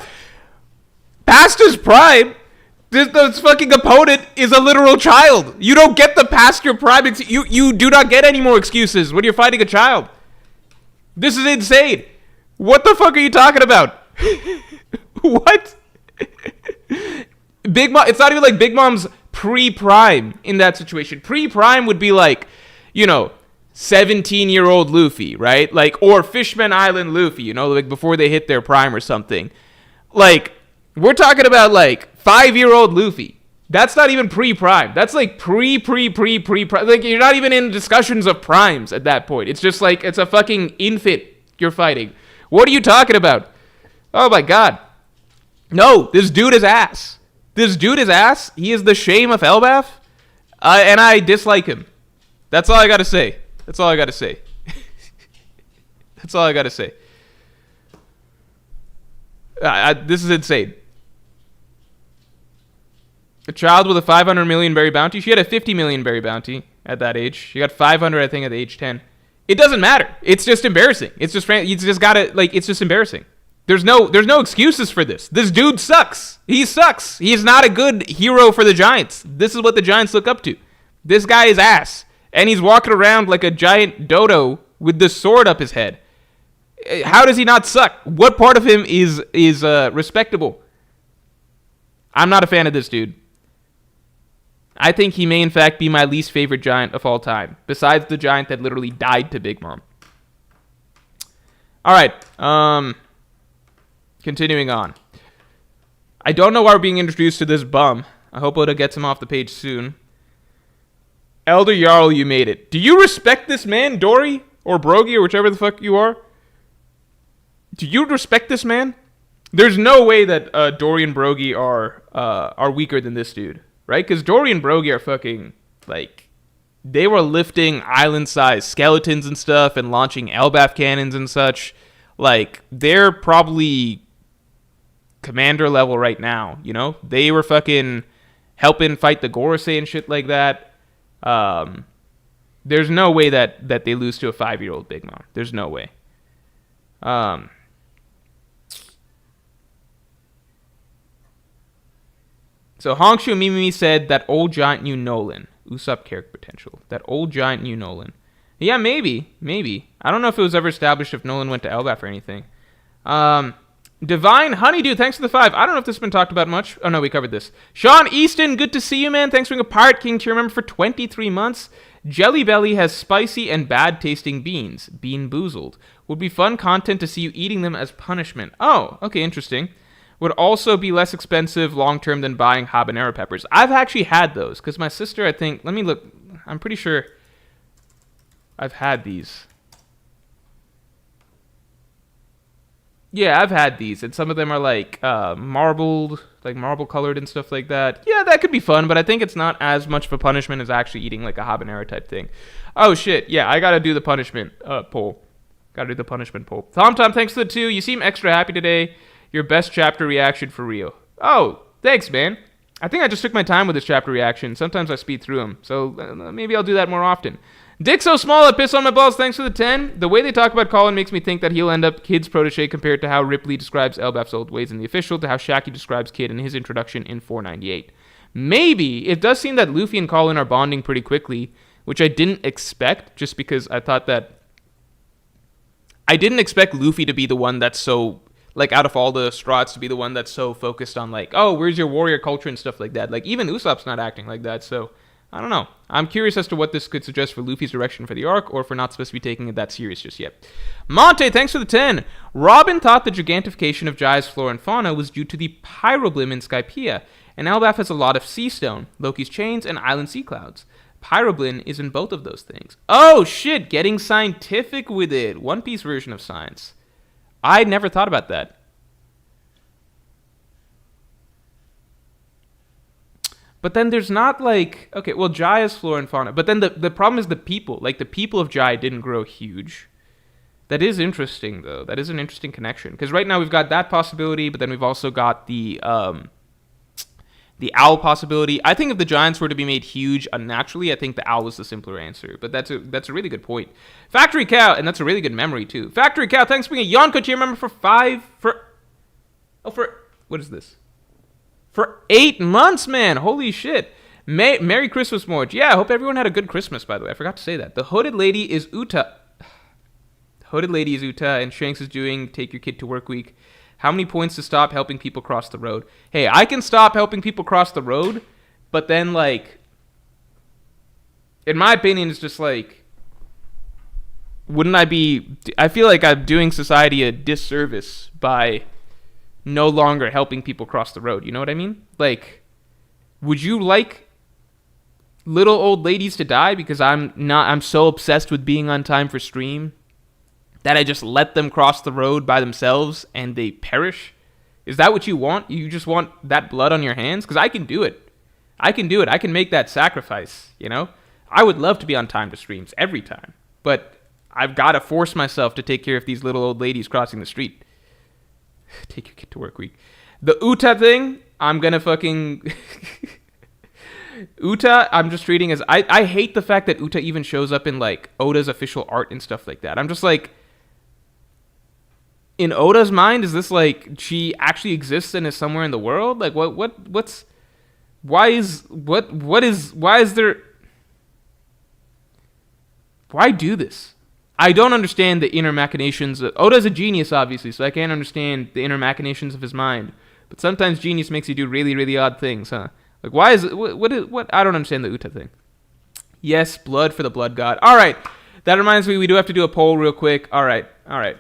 Past his prime? This fucking opponent is a literal child. You don't get the past your prime. You do not get any more excuses when you're fighting a child. This is insane. What the fuck are you talking about? What? Big Mom, it's not even like Big Mom's pre-prime in that situation. Pre-prime would be like, 17-year-old Luffy, right? Like, or Fishman Island Luffy, like before they hit their prime or something. Like, we're talking about like 5-year-old Luffy. That's not even pre-prime. That's like pre-prime. Like, you're not even in discussions of primes at that point. It's just like, it's a fucking infant you're fighting. What are you talking about? Oh my god. No, this dude is ass. This dude is ass. He is the shame of Elbaf. And I dislike him. That's all I gotta say. That's all I gotta say. That's all I gotta say. This is insane. A child with a 500 million berry bounty. She had a 50 million berry bounty at that age. She got 500, I think, at the age 10. It doesn't matter. It's just embarrassing. It's just gotta, like, it's just embarrassing. There's no excuses for this. This dude sucks. He sucks. He's not a good hero for the Giants. This is what the Giants look up to. This guy is ass. And he's walking around like a giant dodo with the sword up his head. How does he not suck? What part of him is respectable? I'm not a fan of this dude. I think he may in fact be my least favorite Giant of all time, besides the Giant that literally died to Big Mom. All right, continuing on. I don't know why we're being introduced to this bum. I hope Oda gets him off the page soon. Elder Jarl, you made it. Do you respect this man, Dory? Or Brogy, or whichever the fuck you are? Do you respect this man? There's no way that Dory and Brogy are weaker than this dude, right? Because Dory and Brogy are fucking, like, they were lifting island-sized skeletons and stuff and launching Elbaf cannons and such. Like, they're probably commander level right now, you know? They were fucking helping fight the Gorosei and shit like that. There's no way that they lose to a 5-year-old Big Mom. There's no way. So Hongshu Mimi said that old Giant knew Nolan. Usopp character potential. That old Giant knew Nolan. Yeah, maybe. I don't know if it was ever established if Nolan went to Elbaf or anything. Divine Honeydew, thanks for the 5. I don't know if this has been talked about much. Oh, no, we covered this. Sean Easton, good to see you, man. Thanks for being a Pirate King to remember for 23 months. Jelly Belly has spicy and bad-tasting beans. Bean Boozled. Would be fun content to see you eating them as punishment. Oh, okay, interesting. Would also be less expensive long-term than buying habanero peppers. I've actually had those, because my sister, I think... Let me look. I'm pretty sure I've had these. Yeah, I've had these, and some of them are like marbled, like marble colored and stuff like that. Yeah, that could be fun, but I think it's not as much of a punishment as actually eating like a habanero type thing. Oh shit, yeah, I gotta do the punishment poll. Gotta do the punishment poll. Tom, thanks for the 2. You seem extra happy today. Your best chapter reaction for Rio. Oh, thanks, man. I think I just took my time with this chapter reaction. Sometimes I speed through them, so maybe I'll do that more often. Dick so small, I piss on my balls, thanks for the 10. The way they talk about Colin makes me think that he'll end up Kid's protege compared to how Ripley describes Elbaf's old ways in the official to how Shaggy describes Kid in his introduction in 498. Maybe. It does seem that Luffy and Colin are bonding pretty quickly, which I didn't expect, just because I thought that... I didn't expect Luffy to be the one that's so... Like, out of all the Strats, to be the one that's so focused on, like, oh, where's your warrior culture and stuff like that. Like, even Usopp's not acting like that, so... I don't know. I'm curious as to what this could suggest for Luffy's direction for the arc, or if we're not supposed to be taking it that serious just yet. Monte, thanks for the 10. Robin thought the gigantification of Jai's flora and fauna was due to the pyroblim in Skypiea, and Elbaf has a lot of sea stone, Loki's chains, and island sea clouds. Pyroblin is in both of those things. Oh, shit, getting scientific with it. One Piece version of science. I never thought about that. But then there's not like... Okay, well, Jai is flora and fauna. But then the problem is the people. Like, the people of Jai didn't grow huge. That is interesting, though. That is an interesting connection. Because right now we've got that possibility, but then we've also got the owl possibility. I think if the Giants were to be made huge unnaturally, I think the owl is the simpler answer. But that's a really good point. Factory Cow, and that's a really good memory, too. Factory Cow, thanks for being a Yonko tier member for 5... What is this? For 8 months, man. Holy shit. Merry Christmas, Morge. Yeah, I hope everyone had a good Christmas, by the way. I forgot to say that. The Hooded Lady is Uta. And Shanks is doing Take Your Kid to Work Week. How many points to stop helping people cross the road? Hey, I can stop helping people cross the road, but then, like, in my opinion, it's just like, wouldn't I be... I feel like I'm doing society a disservice by... no longer helping people cross the road. You know what I mean? Like, would you like little old ladies to die because I'm so obsessed with being on time for stream that I just let them cross the road by themselves and they perish? Is that what you want? You just want that blood on your hands? Because I can do it. I can make that sacrifice, you know? I would love to be on time to streams every time, but I've got to force myself to take care of these little old ladies crossing the street. Take Your Kid to Work Week. The Uta thing, I'm gonna fucking... Uta, I'm just treating as... I hate the fact that Uta even shows up in, like, Oda's official art and stuff like that. I'm just like... in Oda's mind, is this like she actually exists and is somewhere in the world? Like why is there, why do this? I don't understand the inner machinations. Oda's a genius, obviously, so I can't understand the inner machinations of his mind. But sometimes genius makes you do really, really odd things, huh? Like, why is it, what? I don't understand the Uta thing. Yes, blood for the blood god. All right, that reminds me, we do have to do a poll real quick. All right. We're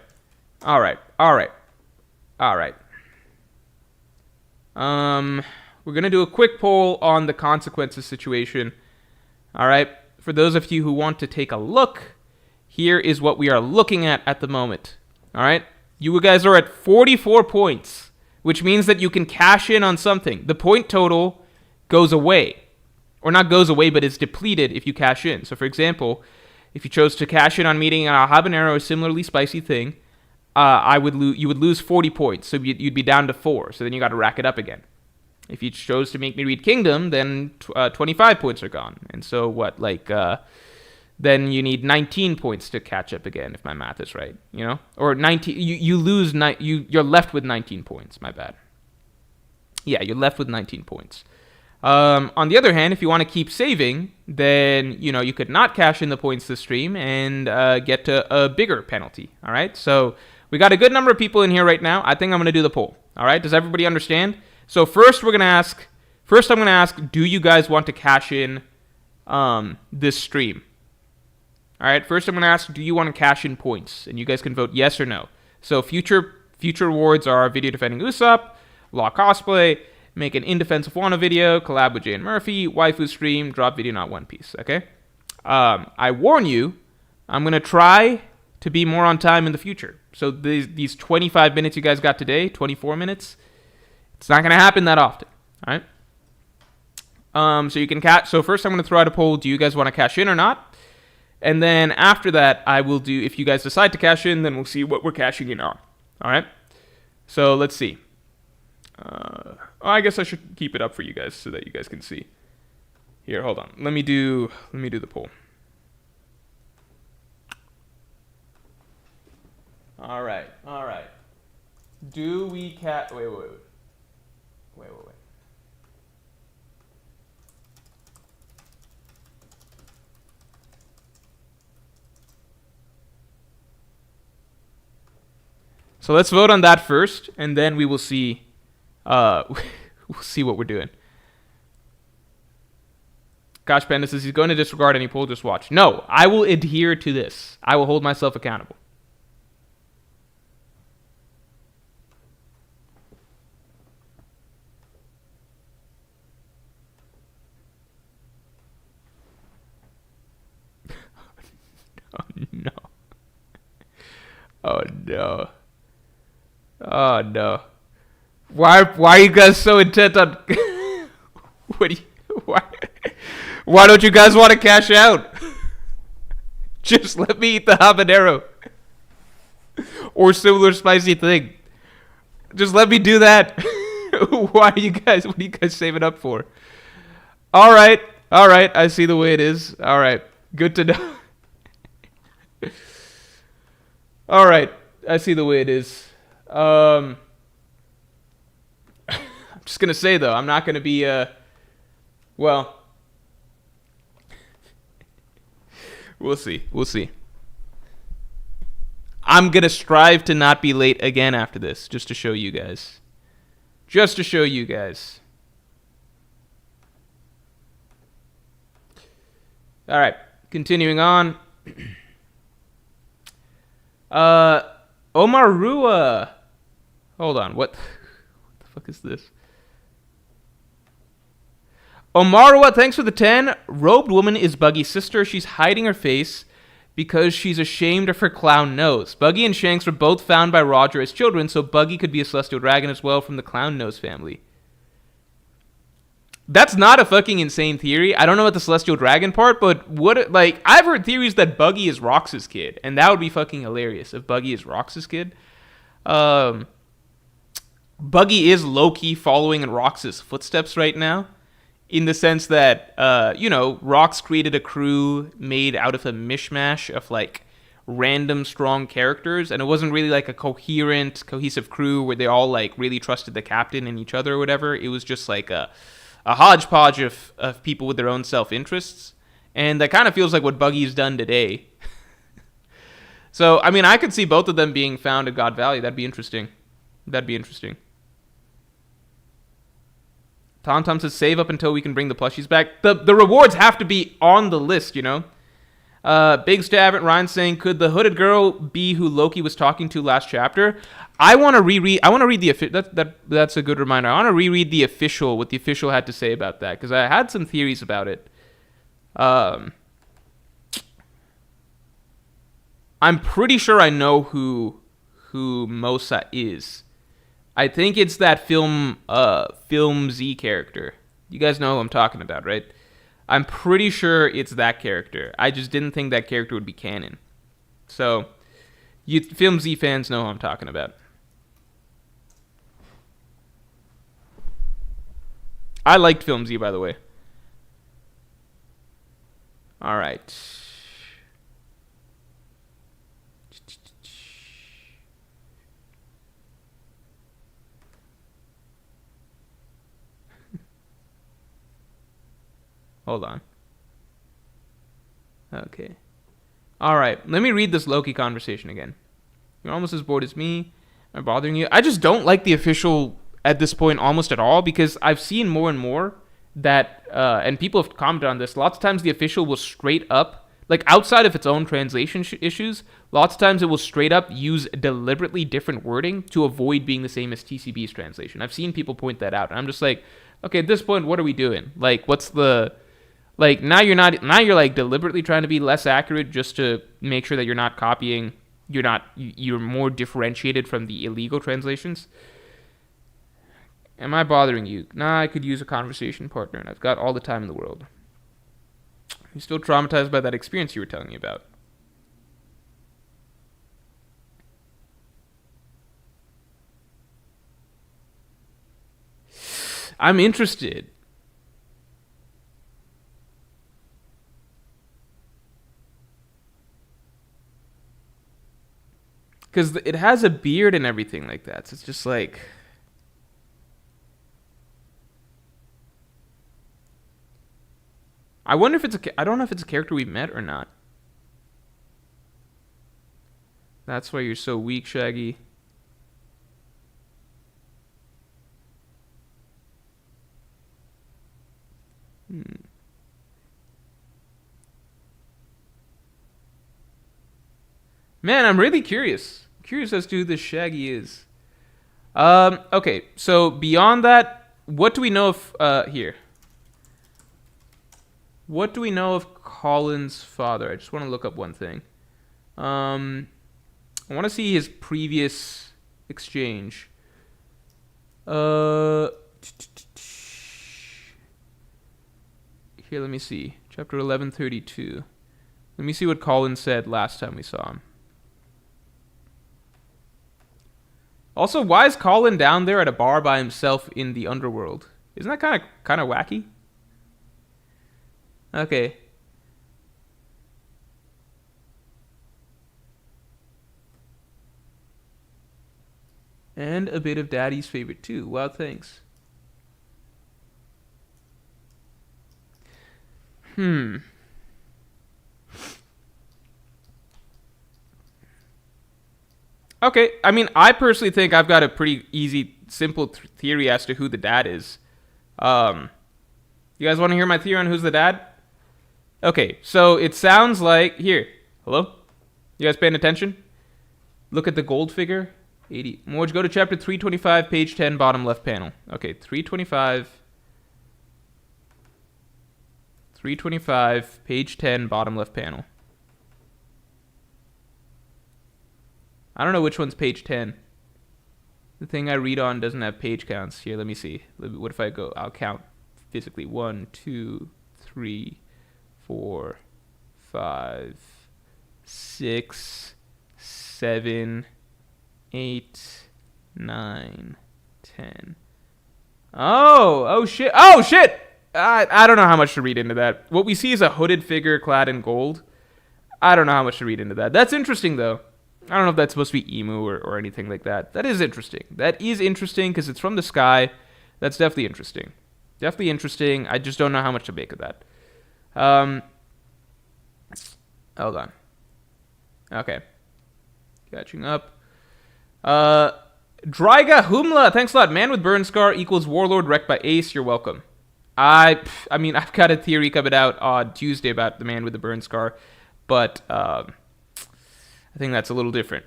gonna do a quick poll on the consequences situation. All right, for those of you who want to take a look, here is what we are looking at the moment. All right, you guys are at 44 points, which means that you can cash in on something. The point total goes away, or not goes away, but is depleted if you cash in. So, for example, if you chose to cash in on meeting a habanero or similarly spicy thing, you would lose 40 points, so you'd be down to 4. So then you got to rack it up again. If you chose to make me read Kingdom, then 25 points are gone. And so then you need 19 points to catch up again, if my math is right, you know? Or 19, you're left with 19 points, my bad. Yeah, you're left with 19 points. On the other hand, if you want to keep saving, then, you could not cash in the points this stream and get to a bigger penalty, all right? So we got a good number of people in here right now. I think I'm going to do the poll, all right? Does everybody understand? So first I'm going to ask, do you guys want to cash in this stream? All right, first I'm going to ask, do you want to cash in points? And you guys can vote yes or no. So future rewards are video defending Usopp, Law Cosplay, make an In Defense of Wano video, collab with Jay and Murphy, waifu stream, drop video not One Piece, okay? I warn you, I'm going to try to be more on time in the future. So these 25 minutes you guys got today, 24 minutes, it's not going to happen that often, all right? So you can So first I'm going to throw out a poll, do you guys want to cash in or not? And then after that, I will do, if you guys decide to cash in, then we'll see what we're cashing in on, all right? So let's see. I guess I should keep it up for you guys so that you guys can see. Here, hold on. Let me do the poll. All right. Do we wait. So let's vote on that first, and then we will see. We'll see what we're doing. Gosh, Panda says he's going to disregard any poll, just watch. No, I will adhere to this. I will hold myself accountable. Oh no. Why are you guys so intent on why don't you guys want to cash out? Just let me eat the habanero or similar spicy thing. Just let me do that. What are you guys saving up for? All right, I see the way it is. All right, good to know. All right, I see the way it is. I'm just gonna say though, I'm not gonna be well, we'll see. I'm gonna strive to not be late again after this, just to show you guys. All right, continuing on. Omarua. Hold on, what the fuck is this? Omarua, thanks for the 10. Robed woman is Buggy's sister. She's hiding her face because she's ashamed of her clown nose. Buggy and Shanks were both found by Roger as children, so Buggy could be a celestial dragon as well from the clown nose family. That's not a fucking insane theory. I don't know about the celestial dragon part, but I've heard theories that Buggy is Rox's kid, and that would be fucking hilarious if Buggy is Rox's kid. Buggy is low-key following in Rox's footsteps right now, in the sense that, Rox created a crew made out of a mishmash of, random strong characters, and it wasn't really like a cohesive crew where they all like really trusted the captain and each other or whatever. It was just like a hodgepodge of people with their own self-interests, and that kind of feels like what Buggy's done today. So, I mean, I could see both of them being found at God Valley. That'd be interesting. Tom says, save up until we can bring the plushies back. The rewards have to be on the list, you know? Big Stab at Ryan saying, could the hooded girl be who Loki was talking to last chapter? I want to read the that's a good reminder. I want to reread what the official had to say about that, because I had some theories about it. I'm pretty sure I know who Mosa is. I think it's that Film Z character. You guys know who I'm talking about, right? I'm pretty sure it's that character. I just didn't think that character would be canon. So, you Film Z fans know who I'm talking about. I liked Film Z, by the way. All right. Hold on. Okay. All right. Let me read this Loki conversation again. You're almost as bored as me. Am I bothering you? I just don't like the official at this point almost at all, because I've seen more and more that, and people have commented on this, lots of times the official will straight up, like outside of its own translation issues, lots of times it will straight up use deliberately different wording to avoid being the same as TCB's translation. I've seen people point that out, and I'm just like, okay, at this point, what are we doing? Like, what's the... Like, now you're like deliberately trying to be less accurate just to make sure that you're not copying, you're more differentiated from the illegal translations. Am I bothering you? Nah, I could use a conversation partner, and I've got all the time in the world. You're still traumatized by that experience you were telling me about. I'm interested. Because it has a beard and everything like that. So it's just like... I wonder if I don't know if it's a character we've met or not. That's why you're so weak, Shaggy. Man, I'm really curious. Curious as to who this Shaggy is. Okay, so beyond that, what do we know of, here? What do we know of Colin's father? I just want to look up one thing. I want to see his previous exchange. Here, let me see. Chapter 1132. Let me see what Colin said last time we saw him. Also, why is Colin down there at a bar by himself in the underworld? Isn't that kind of wacky? Okay. And a bit of Daddy's favorite too. Wow, thanks. Okay, I mean, I personally think I've got a pretty easy, simple theory as to who the dad is. You guys want to hear my theory on who's the dad? Okay, so it sounds like... Here. Hello? You guys paying attention? Look at the gold figure. 80. Morge, go to chapter 325, page 10, bottom left panel. Okay, 325. 325, page 10, bottom left panel. I don't know which one's page 10. The thing I read on doesn't have page counts. Here, let me see. What if I go... I'll count physically. 1, 2, 3, 4, 5, 6, 7, 8, 9, 10. Oh shit. Oh, shit! I don't know how much to read into that. What we see is a hooded figure clad in gold. I don't know how much to read into that. That's interesting, though. I don't know if that's supposed to be emu or anything like that. That is interesting. That is interesting because it's from the sky. That's definitely interesting. Definitely interesting. I just don't know how much to make of that. Hold on. Okay. Catching up. Dryga Humla, thanks a lot. Man with burn scar equals warlord wrecked by Ace. You're welcome. I mean, I've got a theory coming out on Tuesday about the man with the burn scar, but I think that's a little different.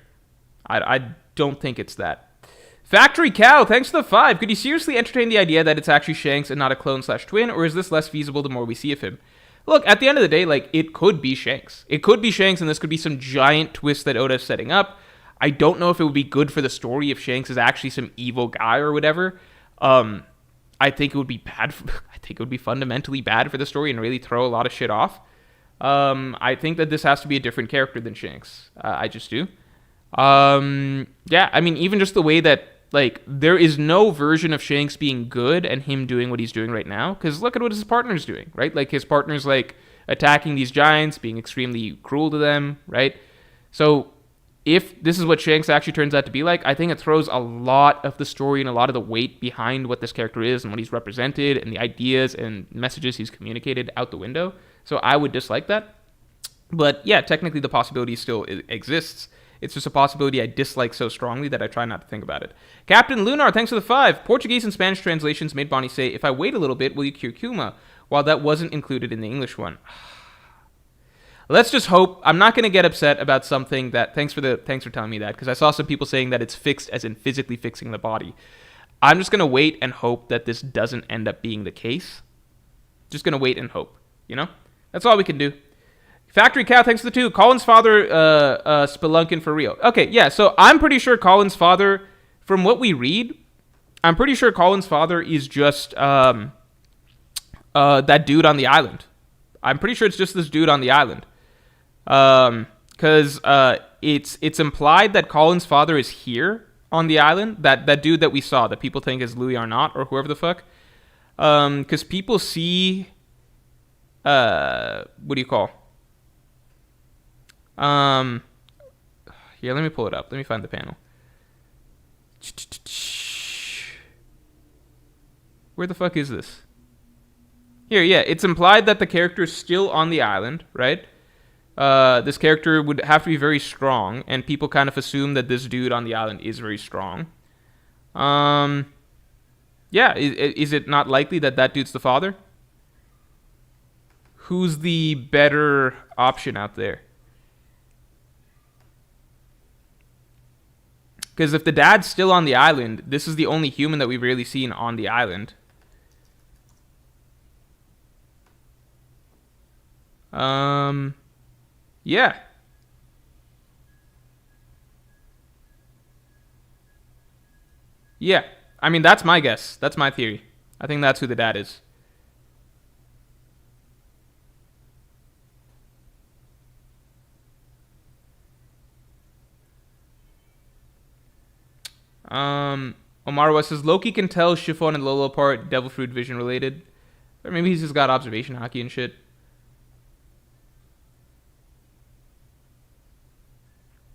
I don't think it's that. Factory Cow, thanks for the 5. Could you seriously entertain the idea that it's actually Shanks and not a clone/twin, or is this less feasible the more we see of him? Look, at the end of the day, like, it could be Shanks. It could be Shanks, and this could be some giant twist that Oda's setting up. I don't know if it would be good for the story if Shanks is actually some evil guy or whatever. I think it would be bad. I think it would be fundamentally bad for the story and really throw a lot of shit off. I think that this has to be a different character than Shanks. I just do. Yeah, I mean, even just the way that, like, there is no version of Shanks being good and him doing what he's doing right now. Because look at what his partner's doing, right? Like, his partner's, like, attacking these giants, being extremely cruel to them, right? So if this is what Shanks actually turns out to be like, I think it throws a lot of the story and a lot of the weight behind what this character is and what he's represented and the ideas and messages he's communicated out the window. So I would dislike that. But yeah, technically the possibility still exists. It's just a possibility I dislike so strongly that I try not to think about it. Captain Lunar, thanks for the 5. Portuguese and Spanish translations made Bonnie say, if I wait a little bit, will you cure Kuma? While that wasn't included in the English one. Let's just hope. I'm not going to get upset about something that... Thanks for telling me that, because I saw some people saying that it's fixed as in physically fixing the body. I'm just going to wait and hope that this doesn't end up being the case. Just going to wait and hope, you know? That's all we can do. Factory Cow, thanks for the 2. Colin's father, spelunking for real. Okay, yeah, so I'm pretty sure Colin's father, from what we read, I'm pretty sure Colin's father is just that dude on the island. I'm pretty sure it's just this dude on the island. Because it's implied that Colin's father is here on the island. That dude that we saw, that people think is Louis Arnott or whoever the fuck. Because people see, what do you call? Here, let me pull it up. Let me find the panel. Where the fuck is this? Here, yeah, it's implied that the character is still on the island, right? This character would have to be very strong, and people kind of assume that this dude on the island is very strong. Yeah, is it not likely that that dude's the father? Who's the better option out there? Because if the dad's still on the island, this is the only human that we've really seen on the island. Yeah. Yeah. I mean, that's my guess. That's my theory. I think that's who the dad is. Omarwa says, Loki can tell Chiffon and Lolo apart, Devil Fruit Vision related. Or maybe he's just got observation hockey and shit.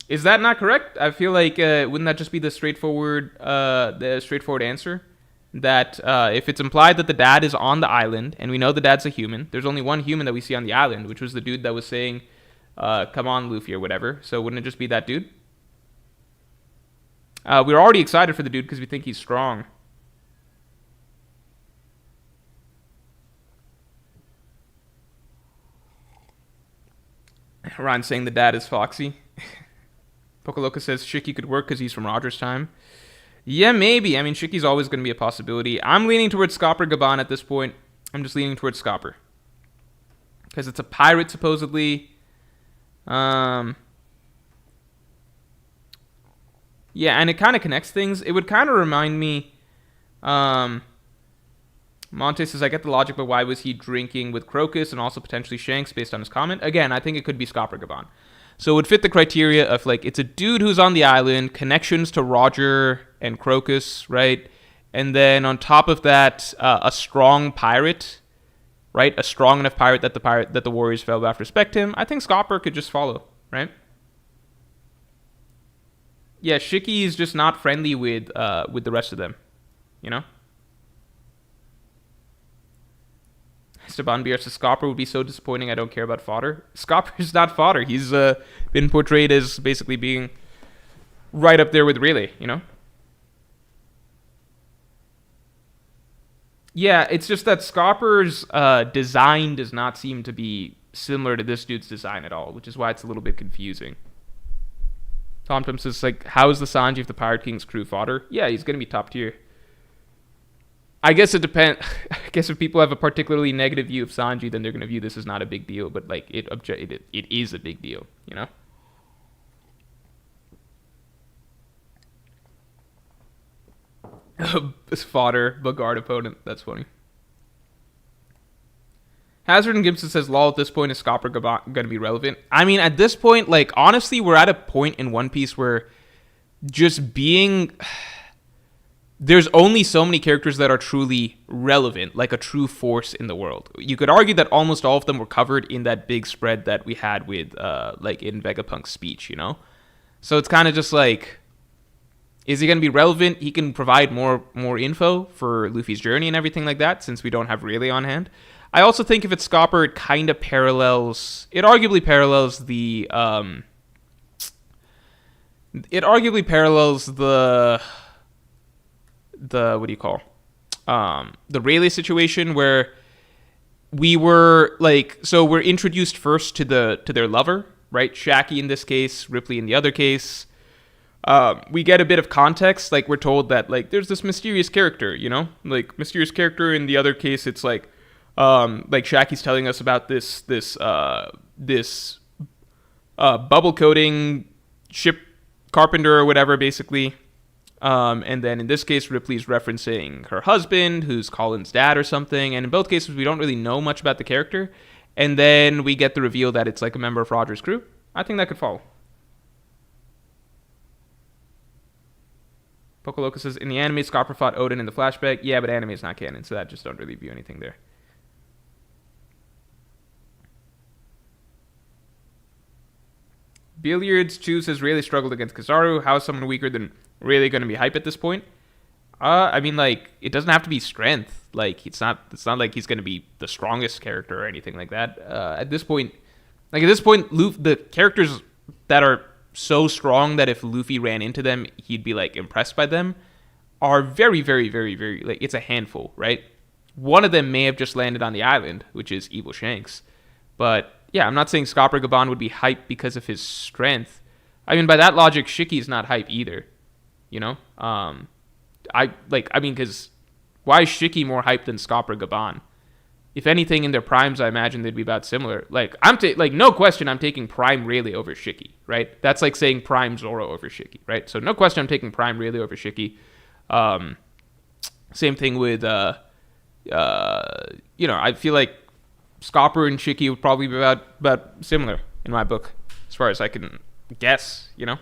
Is that not correct? I feel like, wouldn't that just be the straightforward answer? That if it's implied that the dad is on the island, and we know the dad's a human, there's only one human that we see on the island, which was the dude that was saying, come on, Luffy, or whatever. So wouldn't it just be that dude? We're already excited for the dude because we think he's strong. Ryan saying the dad is Foxy. Pokoloka says Shiki could work because he's from Roger's time. Yeah, maybe. I mean, Shiki's always going to be a possibility. I'm leaning towards Scopper Gaban at this point. I'm just leaning towards Scopper. Because it's a pirate, supposedly. Yeah, and it kind of connects things. It would kind of remind me... Monte says, I get the logic, but why was he drinking with Crocus and also potentially Shanks based on his comment? Again, I think it could be Scopper Gaban. So it would fit the criteria of, like, it's a dude who's on the island, connections to Roger and Crocus, right? And then on top of that, a strong pirate. right? A strong enough pirate that the warriors fell back respect him. I think Scopper could just follow, right? Yeah, Shiki is just not friendly with the rest of them, you know. Esteban Bier says Scopper would be so disappointing. I don't care about fodder. Scopper's not fodder. He's been portrayed as basically being right up there with Rayleigh, you know. Yeah, it's just that Scopper's design does not seem to be similar to this dude's design at all, which is why it's a little bit confusing. TomTom says, like, how is the Sanji of the Pirate King's crew fodder? Yeah, he's going to be top tier. I guess it depends. I guess if people have a particularly negative view of Sanji, then they're going to view this as not a big deal, but, like, it is a big deal, you know? This fodder, Bogard opponent. That's funny. Hazard and Gibson says, lol, at this point, is Scopper going to be relevant? I mean, at this point, like, honestly, we're at a point in One Piece where just being... There's only so many characters that are truly relevant, like a true force in the world. You could argue that almost all of them were covered in that big spread that we had with, like, in Vegapunk's speech, you know? So it's kind of just like... Is he going to be relevant? He can provide more info for Luffy's journey and everything like that, since we don't have Rayleigh on hand. I also think if it's Scopper, it kind of parallels... It arguably parallels the... what do you call? The Rayleigh situation where we were, like... So we're introduced first to their lover, right? Shaki in this case, Ripley in the other case. We get a bit of context, like we're told that like there's this mysterious character, you know, like mysterious character. In the other case, it's like Shaki's telling us about this bubble coating ship carpenter or whatever, basically. And then in this case, Ripley's referencing her husband, who's Colin's dad or something. And in both cases, we don't really know much about the character. And then we get the reveal that it's like a member of Roger's crew. I think that could follow. Pocoloca says, in the anime, Scopper fought Odin in the flashback. Yeah, but anime is not canon, so that just don't really view anything there. Billiards Chew says, Rayleigh struggled against Kizaru. How is someone weaker than Rayleigh going to be hype at this point? I mean, like, it doesn't have to be strength. Like, it's not like he's going to be the strongest character or anything like that. At this point, the characters that are so strong that if Luffy ran into them, he'd be, like, impressed by them, are very, very, very, very, like, it's a handful, right? One of them may have just landed on the island, which is Evil Shanks. But, yeah, I'm not saying Scopper Gaban would be hyped because of his strength. I mean, by that logic, Shiki's not hype either, you know? Because why is Shiki more hyped than Scopper Gaban? If anything, in their primes, I imagine they'd be about similar. Like, no question, I'm taking Prime Rayleigh over Shiki, right? That's like saying Prime Zoro over Shiki, right? So no question, I'm taking Prime Rayleigh over Shiki. Same thing with, I feel like Scopper and Shiki would probably be about similar in my book, as far as I can guess, you know?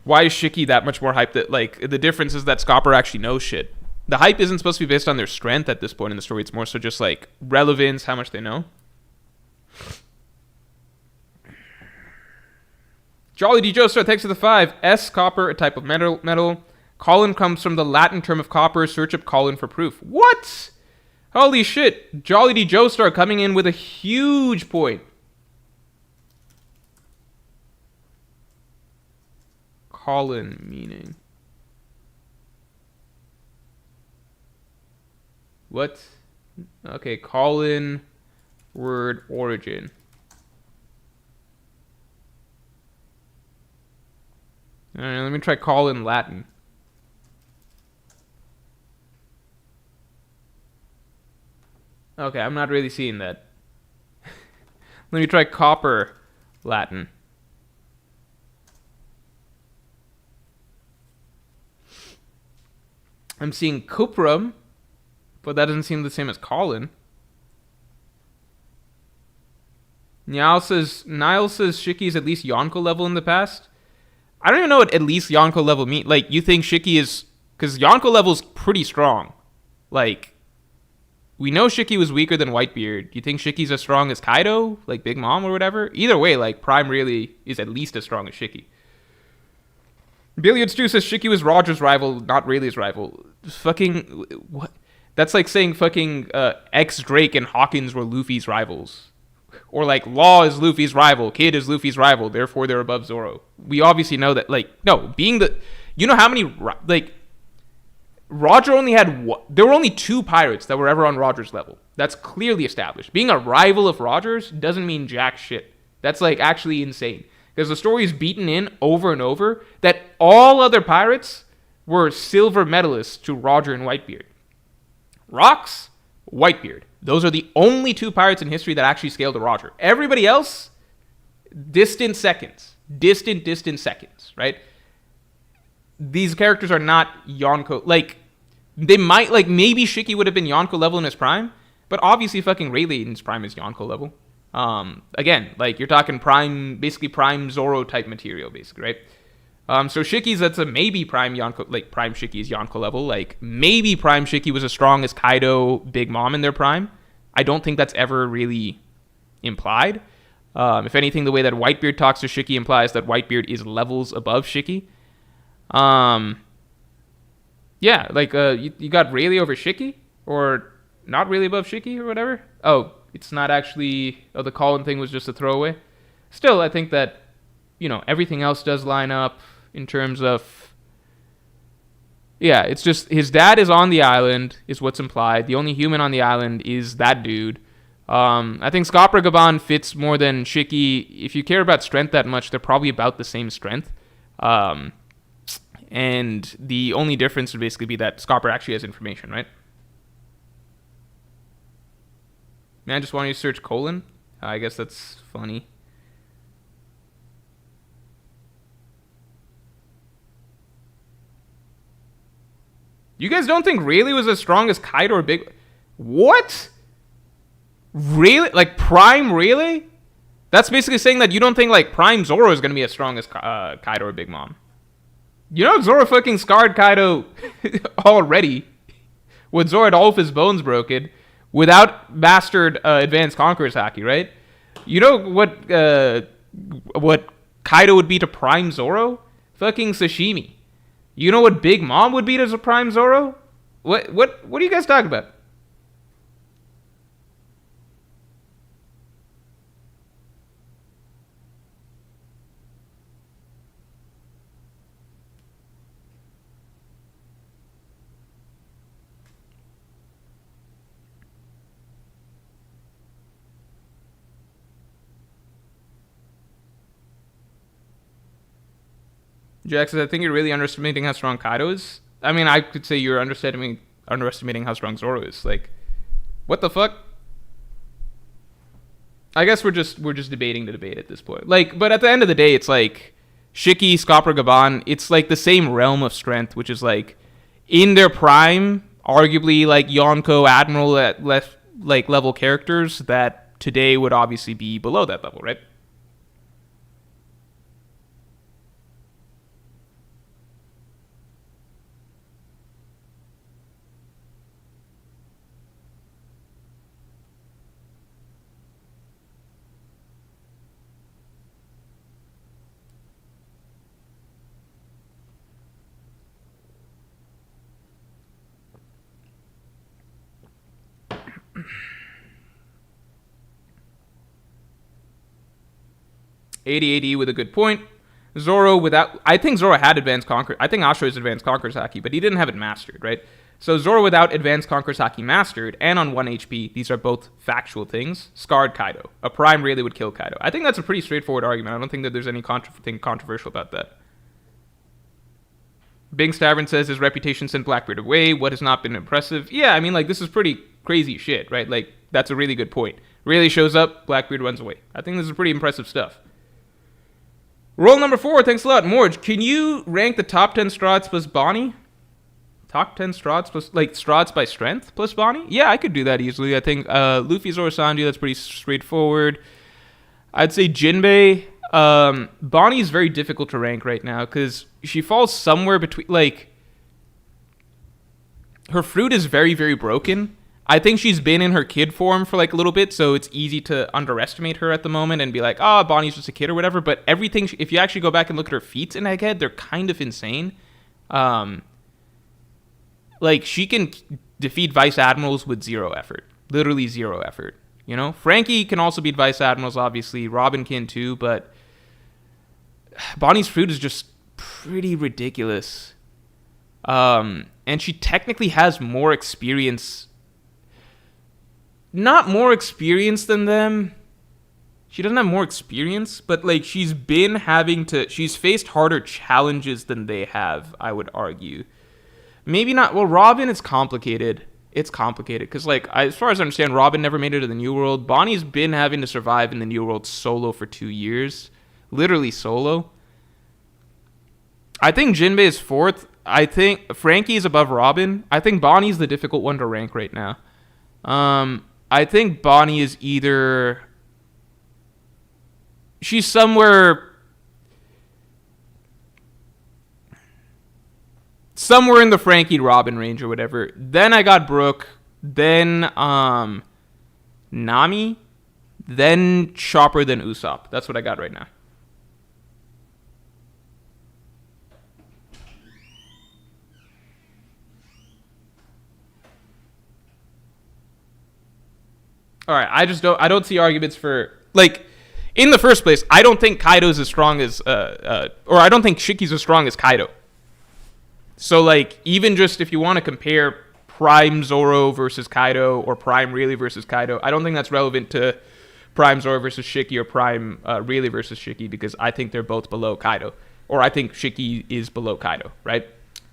Why is Shiki that much more hyped? That, like, the difference is that Scopper actually knows shit. The hype isn't supposed to be based on their strength at this point in the story. It's more so just, like, relevance, how much they know. Jolly D. Joestar, thanks for the 5. S, copper, a type of metal. Colin comes from the Latin term of copper. Search up Colin for proof. What? Holy shit. Jolly D. Joestar coming in with a huge point. Colin meaning. What? Okay, Colin word origin. Alright, let me try Colin Latin. Okay, I'm not really seeing that. Let me try copper Latin. I'm seeing cuprum, but that doesn't seem the same as Colin. Niall says Shiki's at least Yonko level in the past. I don't even know what at least Yonko level mean. Like, you think Shiki is... Because Yonko level's pretty strong. Like, we know Shiki was weaker than Whitebeard. Do you think Shiki's as strong as Kaido, like Big Mom or whatever? Either way, like Prime really is at least as strong as Shiki. Billiard Stew says Shiki was Roger's rival, not Rayleigh's rival. Fucking what? That's like saying fucking X Drake and Hawkins were Luffy's rivals. Or like Law is Luffy's rival, Kid is Luffy's rival, therefore they're above Zoro. We obviously know that, like, no, being the, you know how many, like, Roger only had, there were only 2 pirates that were ever on Roger's level. That's clearly established. Being a rival of Roger's doesn't mean jack shit. That's like actually insane. Because the story is beaten in over and over that all other pirates were silver medalists to Roger and Whitebeard. Rocks, Whitebeard. Those are the only 2 pirates in history that actually scaled to Roger. Everybody else, distant seconds. Distant seconds, right? These characters are not Yonko. Like, they might, like, maybe Shiki would have been Yonko level in his prime, but obviously fucking Rayleigh in his prime is Yonko level. Again, like, you're talking prime, basically prime Zoro type material, basically, right? So Shiki's, that's a maybe prime Yonko, like, prime Shiki's Yonko level. Like, maybe prime Shiki was as strong as Kaido, Big Mom in their prime. I don't think that's ever really implied. If anything, the way that Whitebeard talks to Shiki implies that Whitebeard is levels above Shiki. Yeah, like, you got Rayleigh over Shiki? Or not really above Shiki or whatever? Oh, it's not actually, the Colin thing was just a throwaway. Still, I think that, you know, everything else does line up in terms of, yeah, it's just his dad is on the island is what's implied. The only human on the island is that dude. I think Scopper Gaban fits more than Shiki. If you care about strength that much, they're probably about the same strength. And the only difference would basically be that Scopper actually has information, right? Man, I just want you to search colon. I guess that's funny. You guys don't think Rayleigh was as strong as Kaido or Big... What? Rayleigh? Like, Prime Rayleigh? That's basically saying that you don't think, like, Prime Zoro is going to be as strong as Kaido or Big Mom. You know Zoro fucking scarred Kaido already. When Zoro had all of his bones broken without mastered Advanced Conqueror's Haki, right? You know what Kaido would be to Prime Zoro? Fucking sashimi. You know what Big Mom would be to a Prime Zoro? What are you guys talking about? Jack says, I think you're really underestimating how strong Kaido is. I mean, I could say you're underestimating how strong Zoro is. Like, what the fuck? I guess we're just debating the debate at this point. Like, but at the end of the day, it's like Shiki, Scopper, Gaban, it's like the same realm of strength, which is like in their prime, arguably like Yonko, Admiral at left like level characters that today would obviously be below that level, right? AD with a good point. Zoro without... I think Zoro had Advanced Conqueror... I think Ashura is Advanced Conqueror's Haki, but he didn't have it mastered, right? So Zoro without Advanced Conqueror's Haki mastered and on 1 HP, these are both factual things, scarred Kaido. A Prime really would kill Kaido. I think that's a pretty straightforward argument. I don't think that there's anything controversial about that. Bing's Tavern says his reputation sent Blackbeard away. What has not been impressive? Yeah, I mean, like, this is pretty crazy shit, right? Like, that's a really good point. Really shows up, Blackbeard runs away. I think this is pretty impressive stuff. Roll number 4, thanks a lot. Morge, can you rank the top 10 Strats plus Bonnie? Top 10 Strats plus, like, Strats by strength plus Bonnie? Yeah, I could do that easily. I think Luffy, Zoro, Sanji, that's pretty straightforward. I'd say Jinbei. Bonnie is very difficult to rank right now because she falls somewhere between, like, her fruit is very, very broken, I think she's been in her kid form for like a little bit, so it's easy to underestimate her at the moment and be like, oh, Bonnie's just a kid or whatever. But everything, if you actually go back and look at her feats in Egghead, they're kind of insane. Like, she can defeat Vice Admirals with zero effort. Literally zero effort. You know? Frankie can also beat Vice Admirals, obviously. Robin can too, but Bonnie's fruit is just pretty ridiculous. And she technically has more experience. Not more experience than them. She doesn't have more experience, but like she's faced harder challenges than they have, I would argue. Maybe not. Well, Robin, it's complicated. It's complicated because, like, as far as I understand, Robin never made it to the New World. Bonnie's been having to survive in the New World solo for 2 years. Literally solo. I think Jinbei is 4th. I think Frankie is above Robin. I think Bonnie's the difficult one to rank right now. I think Bonnie is either... She's somewhere in the Frankie Robin range or whatever. Then I got Brooke. Then Nami. Then Chopper. Then Usopp. That's what I got right now. All right, I don't see arguments for, like, in the first place, I don't think Kaido's as strong as, or I don't think Shiki's as strong as Kaido. So, like, even just if you want to compare Prime Zoro versus Kaido or Prime Rayleigh versus Kaido, I don't think that's relevant to Prime Zoro versus Shiki or Prime Rayleigh versus Shiki because I think they're both below Kaido. Or I think Shiki is below Kaido, right?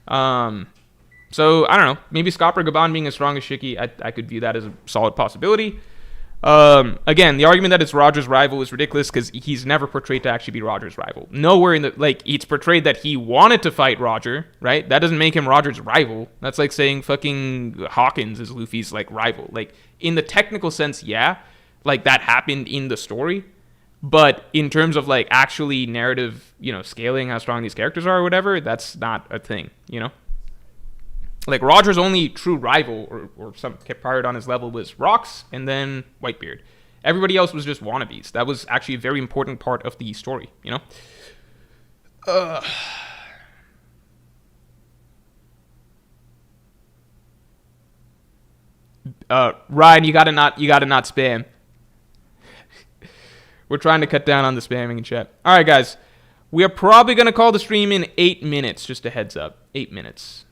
So, I don't know. Maybe Scopper Gaban being as strong as Shiki, I could view that as a solid possibility. Again, the argument that it's Roger's rival is ridiculous because he's never portrayed to actually be Roger's rival. Nowhere in the, like, it's portrayed that he wanted to fight Roger, right? That doesn't make him Roger's rival. That's like saying fucking Hawkins is Luffy's, like, rival. Like, in the technical sense, yeah, like, that happened in the story. But in terms of, like, actually narrative, you know, scaling how strong these characters are or whatever, that's not a thing, you know? Like, Roger's only true rival, or some pirate on his level, was Rocks, and then Whitebeard. Everybody else was just wannabes. That was actually a very important part of the story, you know? Ryan, you gotta not spam. We're trying to cut down on the spamming in chat. All right, guys. We are probably gonna call the stream in 8 minutes, just a heads up. 8 minutes.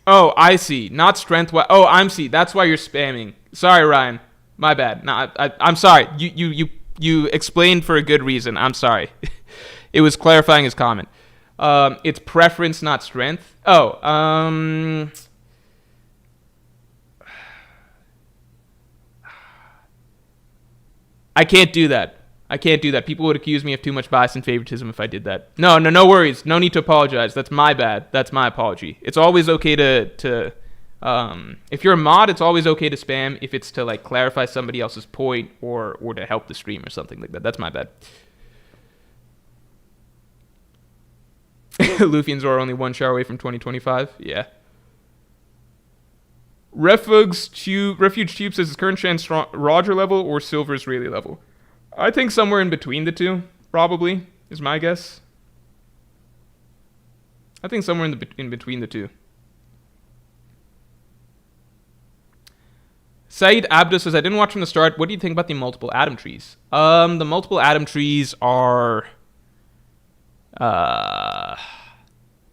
Oh, I see. Not strength. Oh, I'm see. That's why you're spamming. Sorry, Ryan. My bad. No, I'm sorry. You explained for a good reason. I'm sorry. It was clarifying his comment. It's preference, not strength. Oh, I can't do that. People would accuse me of too much bias and favoritism if I did that. No worries. No need to apologize. That's my bad. That's my apology. It's always okay to if you're a mod, it's always okay to spam if it's to, like, clarify somebody else's point or to help the stream or something like that. That's my bad. Luffy and Zoro are only one shower away from 2025. Yeah. Refuge Tube says his current chance Roger level or Silver's Rayleigh level. I think somewhere in between the two, probably, is my guess. I think somewhere in between the two. Saeed Abda says, I didn't watch from the start. What do you think about the multiple Atom trees? The multiple Atom trees are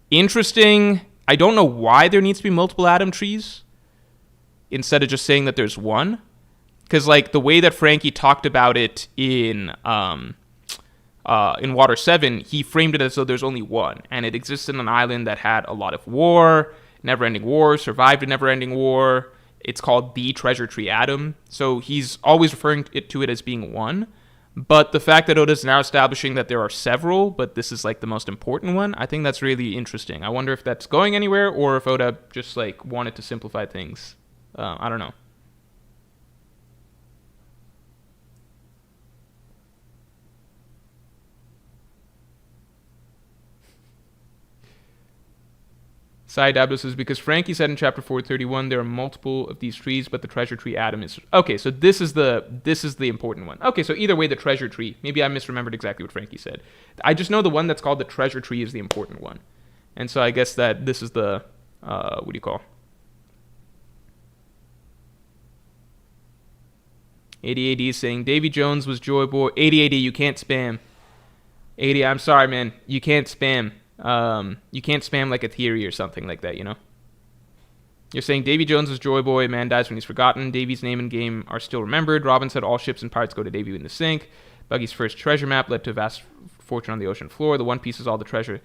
interesting. I don't know why there needs to be multiple Atom trees instead of just saying that there's one. Because, like, the way that Frankie talked about it in Water 7, he framed it as though there's only one. And it exists in an island that had a lot of war, never-ending war, survived a never-ending war. It's called the Treasure Tree Atom. So he's always referring to it as being one. But the fact that Oda's now establishing that there are several, but this is, like, the most important one, I think that's really interesting. I wonder if that's going anywhere or if Oda just, like, wanted to simplify things. I don't know. Sai Dabdo says, because Frankie said in chapter 431 there are multiple of these trees, but the treasure tree Adam is... Okay, so this is the important one. Okay, so either way, the treasure tree. Maybe I misremembered exactly what Frankie said. I just know the one that's called the treasure tree is the important one. And so I guess that this is the... what do you call? 80AD is saying, Davy Jones was Joy Boy. 80AD, you can't spam. 80, I'm sorry, man. You can't spam. You can't spam like a theory or something like that, you know? You're saying Davy Jones was Joy Boy, man dies when he's forgotten. Davy's name and game are still remembered. Robin said all ships and pirates go to Davy in the sink. Buggy's first treasure map led to a vast fortune on the ocean floor. The One Piece is all the treasure.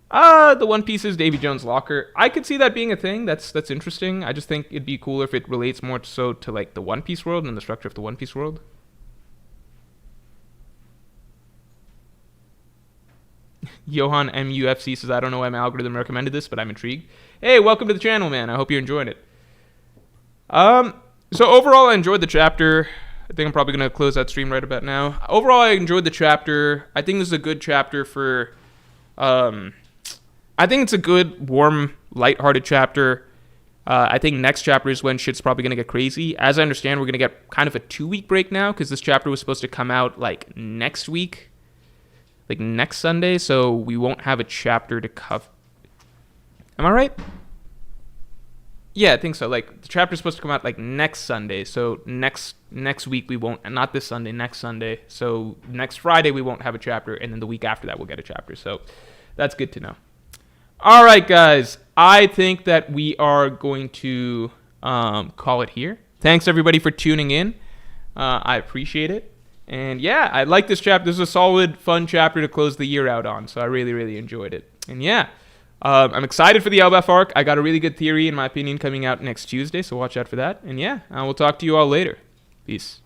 The One Piece is Davy Jones' locker. I could see that being a thing. That's interesting. I just think it'd be cooler if it relates more so to like the One Piece world and the structure of the One Piece world. Johan MUFC says, I don't know why my algorithm recommended this, but I'm intrigued. Hey, welcome to the channel, man. I hope you're enjoying it. So overall, I enjoyed the chapter. I think I'm probably going to close that stream right about now. Overall, I enjoyed the chapter. I think this is a good chapter for... I think it's a good, warm, lighthearted chapter. I think next chapter is when shit's probably going to get crazy. As I understand, we're going to get kind of a 2-week break now, because this chapter was supposed to come out, like, next week. Like, next Sunday, so we won't have a chapter to cover. Am I right? Yeah, I think so. Like, the chapter's supposed to come out, like, next Sunday, so next week we won't, not this Sunday, next Sunday. So next Friday we won't have a chapter, and then the week after that we'll get a chapter. So that's good to know. All right, guys. I think that we are going to call it here. Thanks, everybody, for tuning in. I appreciate it. And yeah, I like this chapter. This is a solid, fun chapter to close the year out on. So I really, really enjoyed it. And yeah, I'm excited for the Elbaf arc. I got a really good theory, in my opinion, coming out next Tuesday. So watch out for that. And yeah, I will talk to you all later. Peace.